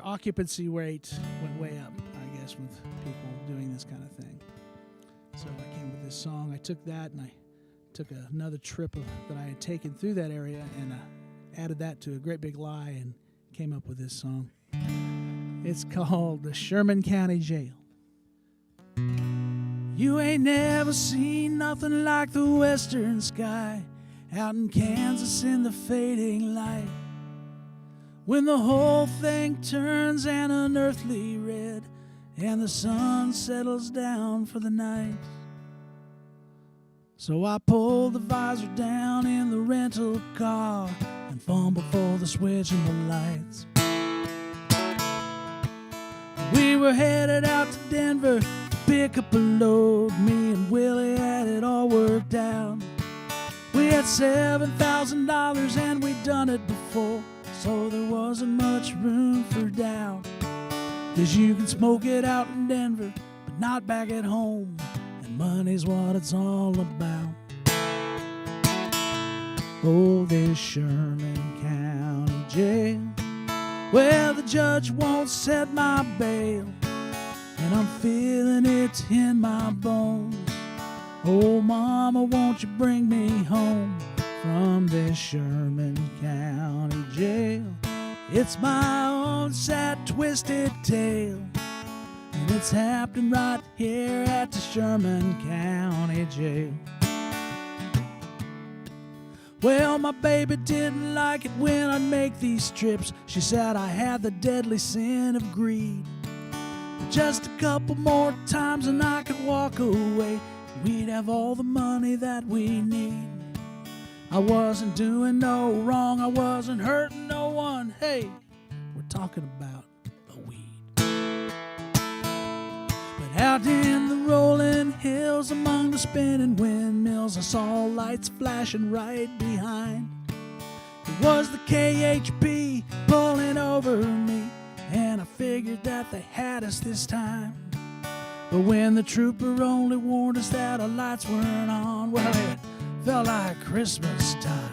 occupancy rate went way up, I guess, with people doing this kind of thing. So I came with this song. I took that and I took another trip that I had taken through that area and added that to a great big lie and came up with this song. It's called The Sherman County Jail. You ain't never seen nothing like the western sky out in Kansas in the fading light, when the whole thing turns an unearthly red and the sun settles down for the night. So I pulled the visor down in the rental car and fumbled for the switch and the lights. We were headed out to Denver to pick up a load. Me and Willie had it all worked out. We had $7,000 and we'd done it before, so there wasn't much room for doubt. 'Cause you can smoke it out in Denver, but not back at home, and money's what it's all about. Oh, this Sherman County Jail, well, the judge won't set my bail, and I'm feeling it in my bones. Oh, mama, won't you bring me home from this Sherman County Jail? It's my own sad, twisted tale, and it's happening right here at the Sherman County Jail. Well, my baby didn't like it when I'd make these trips. She said I had the deadly sin of greed. Just a couple more times and I could walk away. We'd have all the money that we need. I wasn't doing no wrong, I wasn't hurting no one. Hey, we're talking about the weed. But out in the rolling hills among the spinning windmills, I saw lights flashing right behind. It was the KHP pulling over me, and I figured that they had us this time. But when the trooper only warned us that our lights weren't on, well, it felt like Christmas time.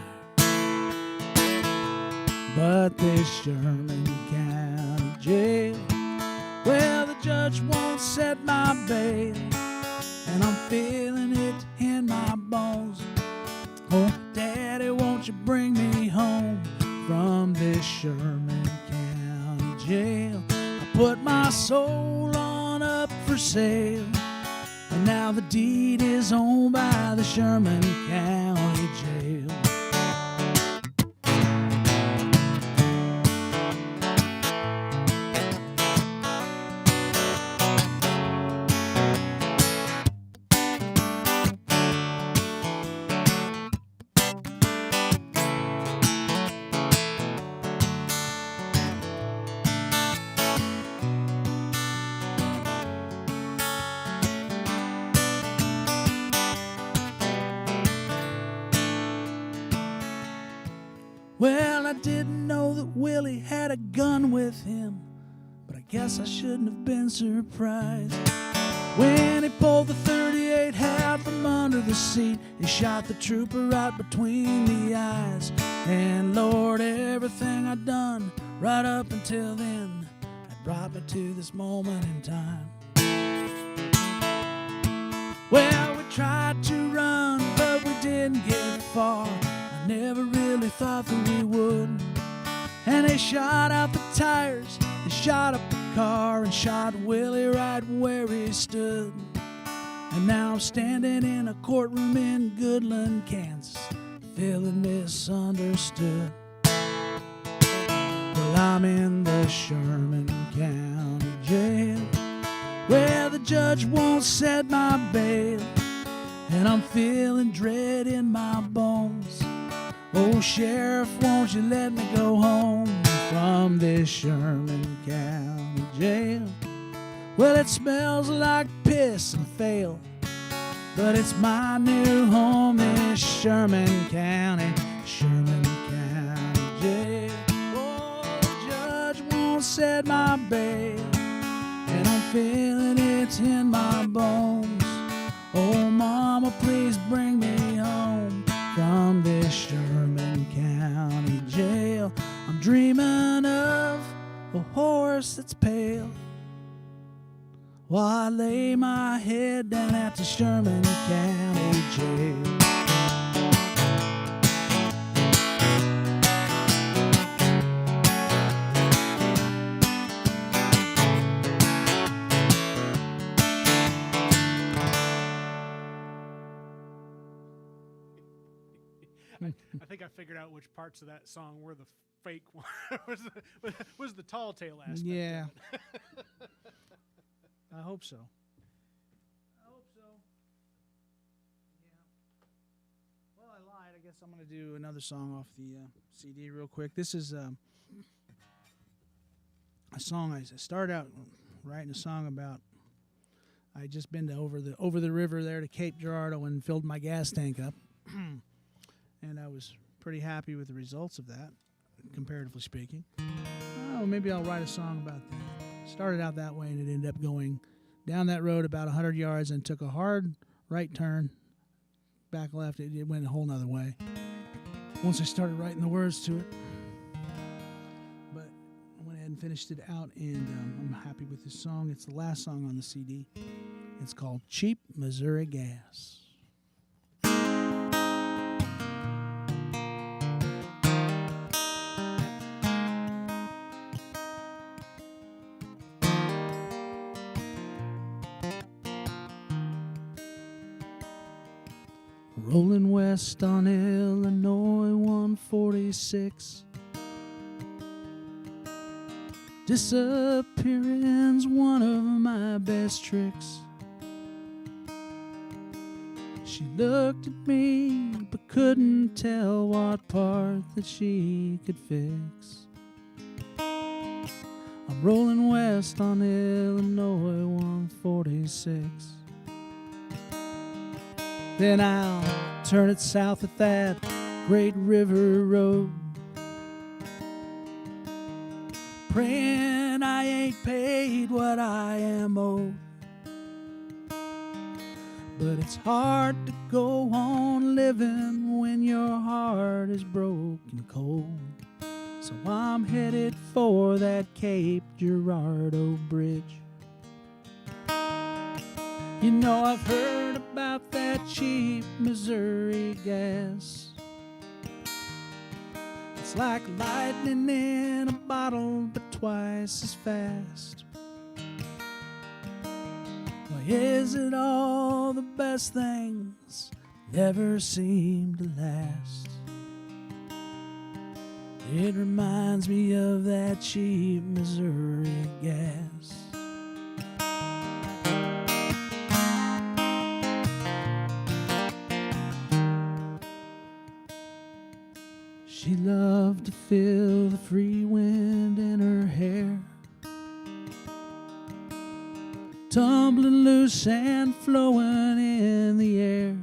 But this Sherman County Jail, well, the judge won't set my bail, and I'm feeling it in my bones. Oh, Daddy, won't you bring me home from this Sherman County Jail? I put my soul on up for sale, and now the deed is owned by the Sherman County Jail. Well, I didn't know that Willie had a gun with him, but I guess I shouldn't have been surprised. When he pulled the .38 out from under the seat, he shot the trooper right between the eyes. And Lord, everything I'd done right up until then had brought me to this moment in time. Well, we tried to run, but we didn't get far. I never really thought that we would. And they shot out the tires, they shot up the car, and shot Willie right where he stood. And now I'm standing in a courtroom in Goodland, Kansas, feeling misunderstood. Well, I'm in the Sherman County Jail, where the judge won't set my bail, and I'm feeling dread in my bones. Oh, Sheriff, won't you let me go home from this Sherman County Jail? Well, it smells like piss and fail, but it's my new home, this Sherman County Jail. Oh, the judge won't set my bail, and I'm feeling it in my bones. Oh, Mama, please bring me home from this Sherman County Jail. I'm dreaming of a horse that's pale, while I lay my head down at the Sherman County Jail. I think I figured out which parts of that song were the fake one. was the tall tale aspect. Yeah. Of it. I hope so. I hope so. Yeah. Well, I lied. I guess I'm going to do another song off the CD real quick. This is a song I started out writing a song about. I just been to over the river there to Cape Girardeau and filled my gas tank up, and I was pretty happy with the results of that, comparatively speaking. Oh, maybe I'll write a song about that. Started out that way, and it ended up going down that road about 100 yards and took a hard right turn, back left. It went a whole nother way. Once I started writing the words to it, but I went ahead and finished it out, and I'm happy with this song. It's the last song on the CD. It's called Cheap Missouri Gas. Rolling west on Illinois 146. Disappearing's one of my best tricks. She looked at me but couldn't tell what part that she could fix. I'm rolling west on Illinois 146. Then I'll turn it south at that great river road, praying I ain't paid what I am owed. But it's hard to go on living when your heart is broken cold. So I'm headed for that Cape Girardeau bridge. You know I've heard about that cheap Missouri gas. It's like lightning in a bottle, but twice as fast. Why is it all the best things never seem to last? It reminds me of that cheap Missouri gas. She loved to feel the free wind in her hair, tumbling loose and flowing in the air.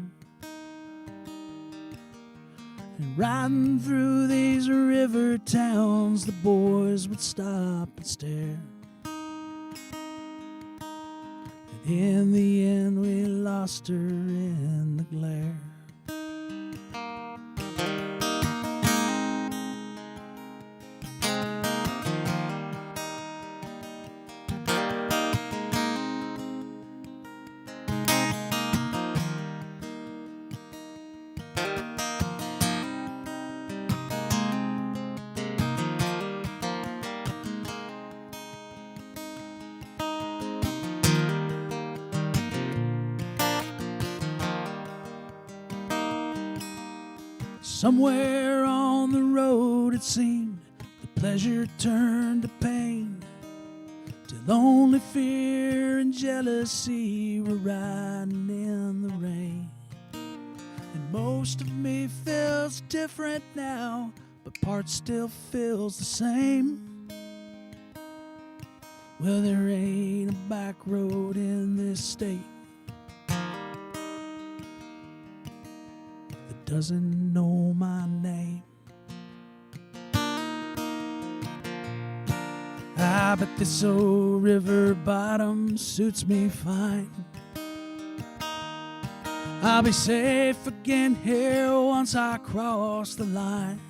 And riding through these river towns, the boys would stop and stare. And in the end, we lost her in the glare. Somewhere on the road it seemed the pleasure turned to pain, till only fear and jealousy were riding in the rain. And most of me feels different now, but part still feels the same. Well, there ain't a back road in this state doesn't know my name. Ah, but this old river bottom suits me fine. I'll be safe again here once I cross the line.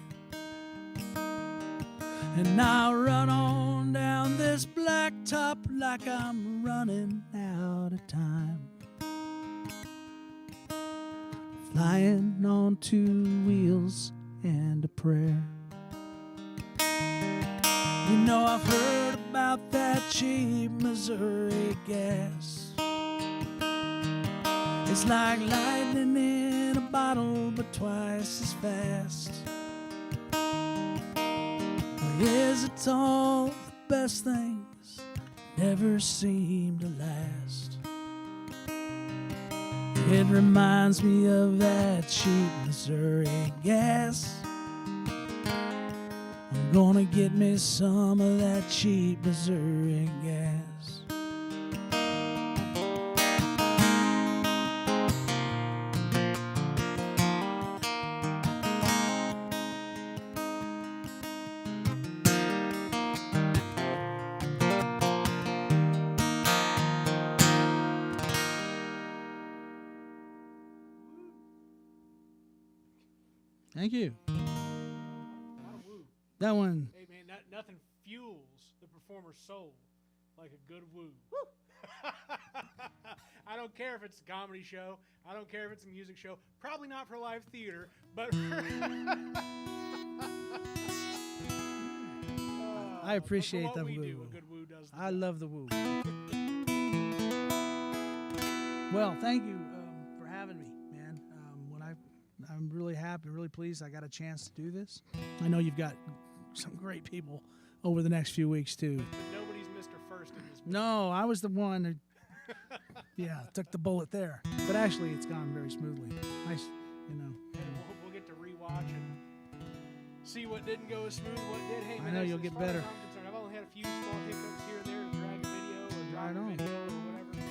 And I'll run on down this blacktop like I'm running out of time. Flying on two wheels and a prayer. You know I've heard about that cheap Missouri gas. It's like lightning in a bottle, but twice as fast. Or is it all the best things never seem to last? It reminds me of that cheap Missouri gas. I'm gonna get me some of that cheap Missouri gas. Thank you. That one. Hey man, nothing fuels the performer's soul like a good woo. I don't care if it's a comedy show. I don't care if it's a music show. Probably not for live theater, but I appreciate what the we woo. do, a good woo does. I love the woo. Well, thank you for having me, man. I'm really happy, really pleased I got a chance to do this. I know you've got some great people over the next few weeks too. But nobody's Mr. First in this. No, I was the one who, took the bullet there. But actually, it's gone very smoothly. Nice, And we'll get to rewatch and see what didn't go as smooth, what did. Hey, man, I know you'll as get far as better. I'm concerned, I've only had a few small hiccups here and there to drag a video or drop Right a on. video or whatever it may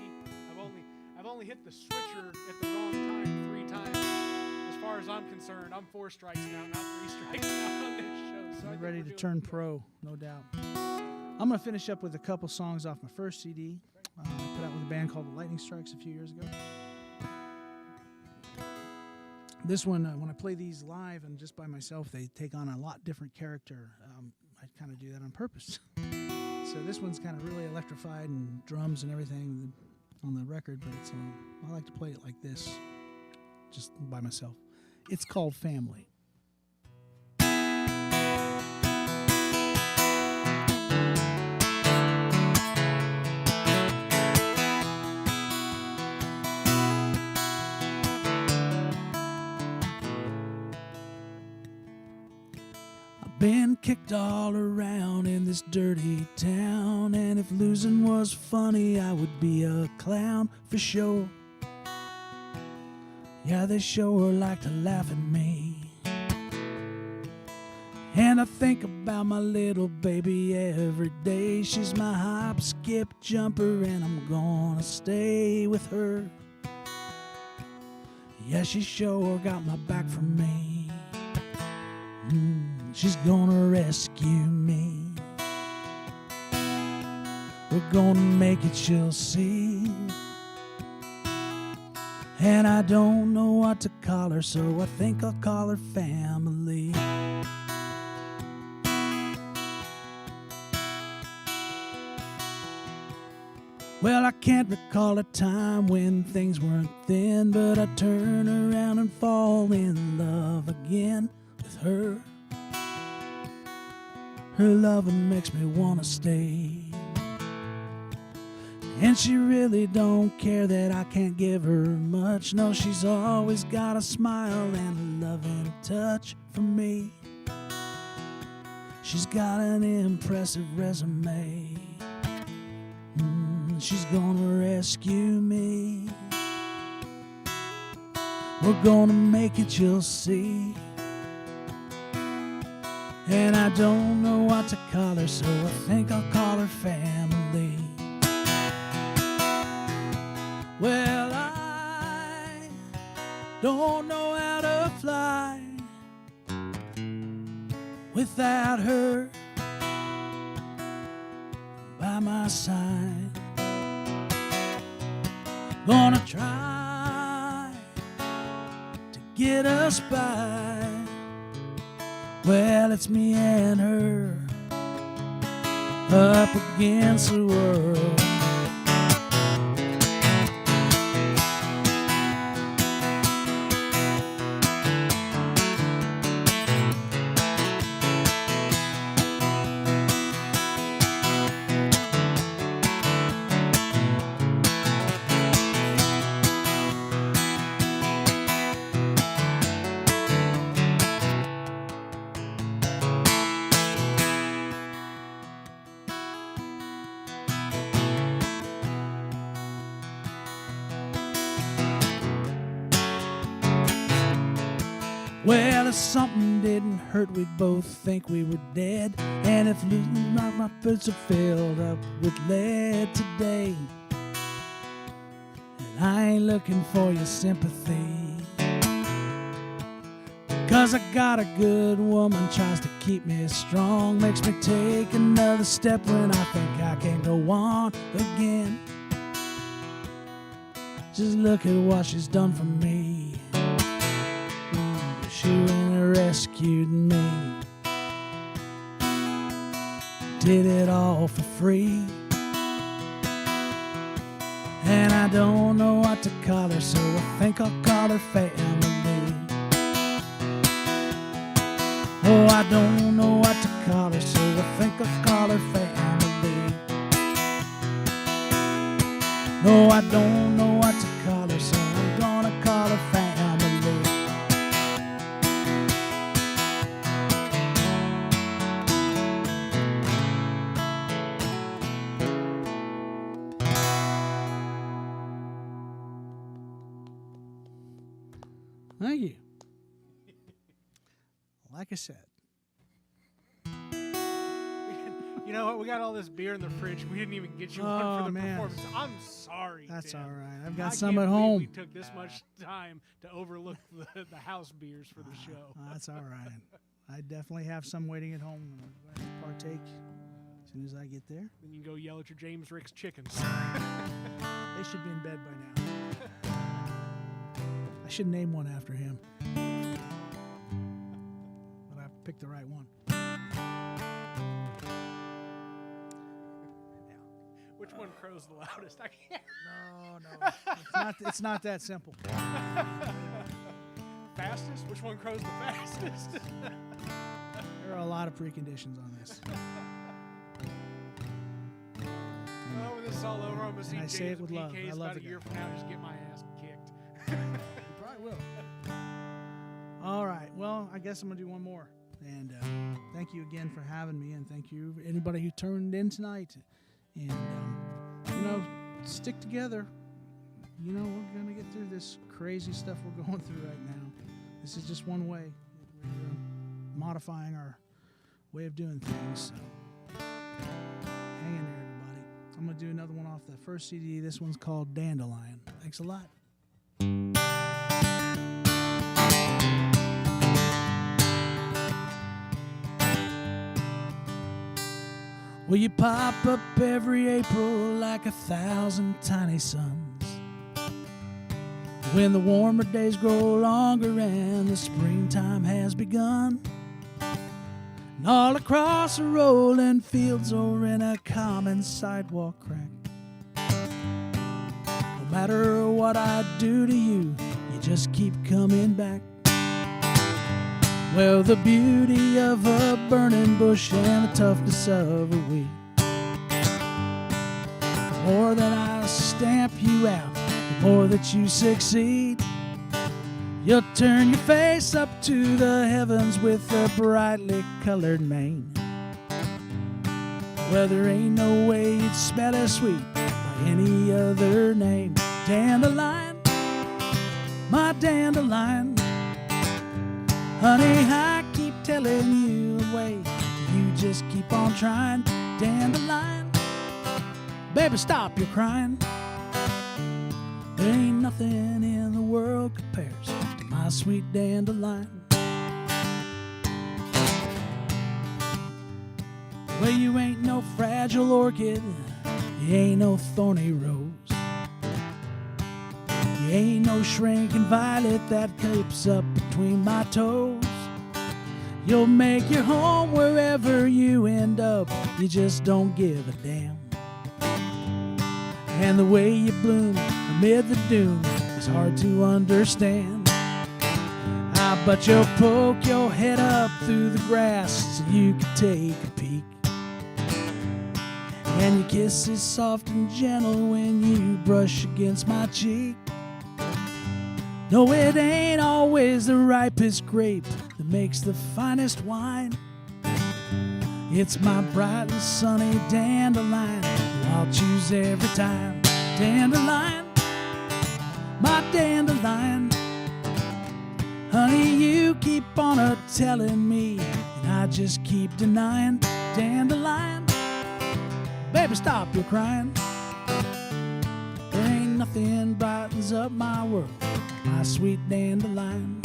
be. I've only hit the switcher at the wrong time 3 times. As far as I'm concerned, I'm 4 strikes now, not 3 strikes now on this show. So I I'm think ready we're to doing turn good. pro, no doubt. I'm going to finish up with a couple songs off my first CD. I put out with a band called The Lightning Strikes a few years ago. This one, when I play these live and just by myself, they take on a lot different character. I kind of do that on purpose. So this one's kind of really electrified and drums and everything on the record, but it's I like to play it like this, just by myself. It's called Family. Been kicked all around in this dirty town, and if losing was funny, I would be a clown for sure. Yeah, they sure like to laugh at me. And I think about my little baby every day. She's my hop, skip, jumper, and I'm gonna stay with her. Yeah, she sure got my back for me. She's gonna rescue me. We're gonna make it, she'll see. And I don't know what to call her, so I think I'll call her Family. Well, I can't recall a time when things weren't thin, but I turn around and fall in love again with her. Her loving makes me wanna stay. And she really don't care that I can't give her much. No, she's always got a smile and a loving touch for me. She's got an impressive resume. She's gonna rescue me. We're gonna make it, you'll see. And I don't know what to call her, so I think I'll call her Family. Well, I don't know how to fly without her by my side. Gonna try to get us by. Well, it's me and her up against the world. Well, if something didn't hurt, we'd both think we were dead. And if losing my boots are filled up with lead today, and I ain't looking for your sympathy, 'cause I got a good woman, tries to keep me strong, makes me take another step when I think I can't go on again. Just look at what she's done for me. She went and rescued me, did it all for free. And I don't know what to call her, so I think I'll call her family. Oh, I don't know what to call her, so I think I'll call her family. No, I don't know what to call her, so I'm gonna call her family. Thank you. Like I said. You know what? We got all this beer in the fridge. We didn't even get you one for the performance. I'm sorry. That's Tim. all right. I've got I some can't at believe home. We took this much time to overlook the house beers for the show. That's all right. I definitely have some waiting at home. I'm going to partake as soon as I get there. Then you can go yell at your James Rick's chickens. They should be in bed by now. I should name one after him. But I picked the right one. Which one crows the loudest? I can't. No. It's not that simple. Fastest? Which one crows the fastest? There are a lot of preconditions on this. Well, when this is all over, I'm going to see I James say it with love. PKs I love about a the year guy. from now just get my ass kicked. You probably will. All right. Well, I guess I'm going to do one more. And thank you again for having me. And thank you for anybody who turned in tonight. And, stick together. We're going to get through this crazy stuff we're going through right now. This is just one way. We're modifying our way of doing things. So hang in there, everybody. I'm going to do another one off the first CD. This one's called Dandelion. Thanks a lot. Well, you pop up every April like 1,000 tiny suns. When the warmer days grow longer and the springtime has begun. And all across the rolling fields or in a common sidewalk crack. No matter what I do to you, you just keep coming back. Well, the beauty of a burning bush and the toughness of a weed. The more that I stamp you out, the more that you succeed. You'll turn your face up to the heavens with a brightly colored mane. Well, there ain't no way you'd smell as sweet by any other name. Dandelion, my dandelion. Honey, I keep telling you the way, you just keep on trying. Dandelion, baby, stop your crying. There ain't nothing in the world compares to my sweet dandelion. Well, you ain't no fragile orchid, you ain't no thorny rose. You ain't no shrinking violet that creeps up between my toes. You'll make your home wherever you end up, you just don't give a damn. And the way you bloom amid the doom is hard to understand. But you'll poke your head up through the grass so you can take a peek. And your kiss is soft and gentle when you brush against my cheek. No, it ain't always the ripest grape that makes the finest wine. It's my bright and sunny dandelion I'll choose every time. Dandelion, my dandelion. Honey, you keep on telling me, and I just keep denying. Dandelion, baby, stop your crying. There ain't nothing brightens up my world like my sweet dandelion.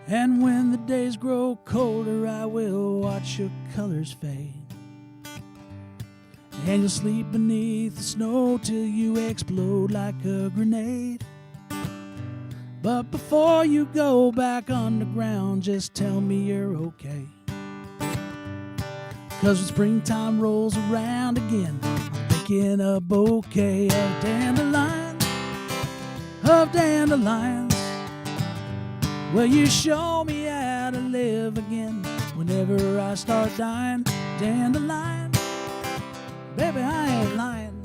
And when the days grow colder, I will watch your colors fade. And you'll sleep beneath the snow till you explode like a grenade. But before you go back underground, just tell me you're okay. 'Cause when springtime rolls around again, I'm thinking a bouquet of dandelions, of dandelions. Will you show me how to live again whenever I start dying? Dandelion, baby, I ain't lying.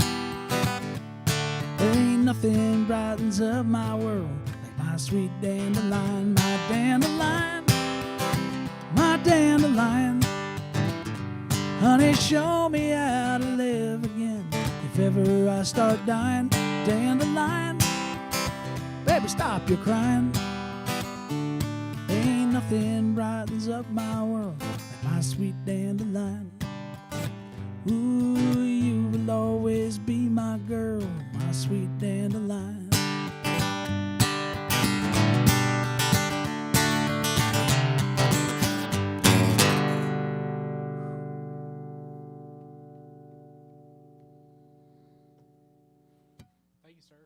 There ain't nothing brightens up my world like my sweet dandelion, my dandelion, my dandelion. Honey, show me how to live again if ever I start dying. Dandelion, baby, stop your crying. Ain't nothing brightens up my world like my sweet dandelion. Ooh, you will always be my girl, my sweet dandelion. Thank you, sir.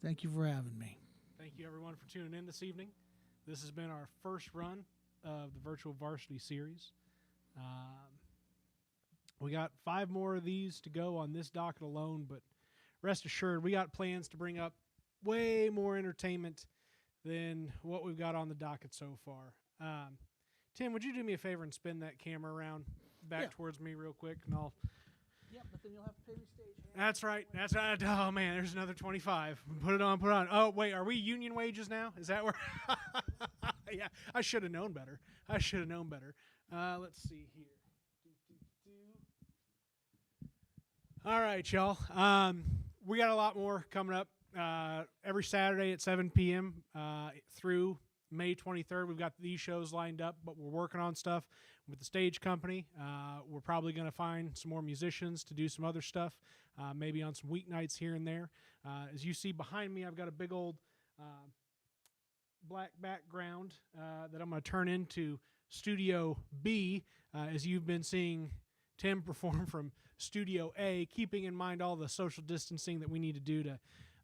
Thank you for having me. Thank you, everyone, for tuning in this evening. This has been our first run of the virtual varsity series. We got 5 more of these to go on this docket alone, but rest assured, we got plans to bring up way more entertainment than what we've got on the docket so far. Tim, would you do me a favor and spin that camera around back towards me real quick, and I'll... Yeah, but then you'll have to pay me stage. That's right. That's right. Oh, man, there's another 25. Put it on, put it on. Oh, wait, are we union wages now? Is that where? Yeah, I should have known better. I should have known better. Let's see here. All right, y'all. We got a lot more coming up every Saturday at 7 p.m. Through May 23rd. We've got these shows lined up, but we're working on stuff with the stage company. We're probably going to find some more musicians to do some other stuff, maybe on some weeknights here and there. As you see behind me, I've got a big old black background that I'm going to turn into Studio B, as you've been seeing Tim perform from Studio A, keeping in mind all the social distancing that we need to do to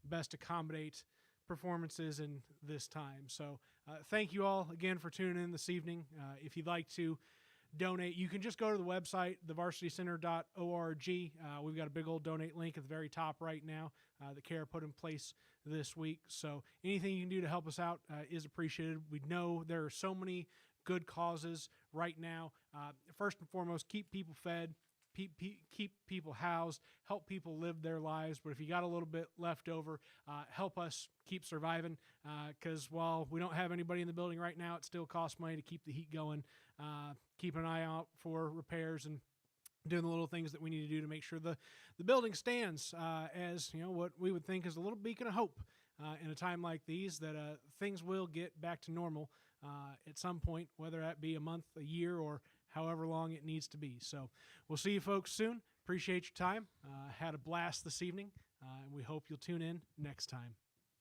best accommodate performances in this time. So thank you all again for tuning in this evening. If you'd like to donate, you can just go to the website, thevarsitycenter.org. We've got a big old donate link at the very top right now that Kara put in place this week. So anything you can do to help us out is appreciated. We know there are so many good causes right now. First and foremost, keep people fed, keep people housed, help people live their lives. But if you got a little bit left over, help us keep surviving, because while we don't have anybody in the building right now, it still costs money to keep the heat going. Keep an eye out for repairs and doing the little things that we need to do to make sure the building stands as, you know, what we would think is a little beacon of hope in a time like these, that things will get back to normal at some point, whether that be a month, a year, or however long it needs to be. So we'll see you folks soon. Appreciate your time. Had a blast this evening, and we hope you'll tune in next time.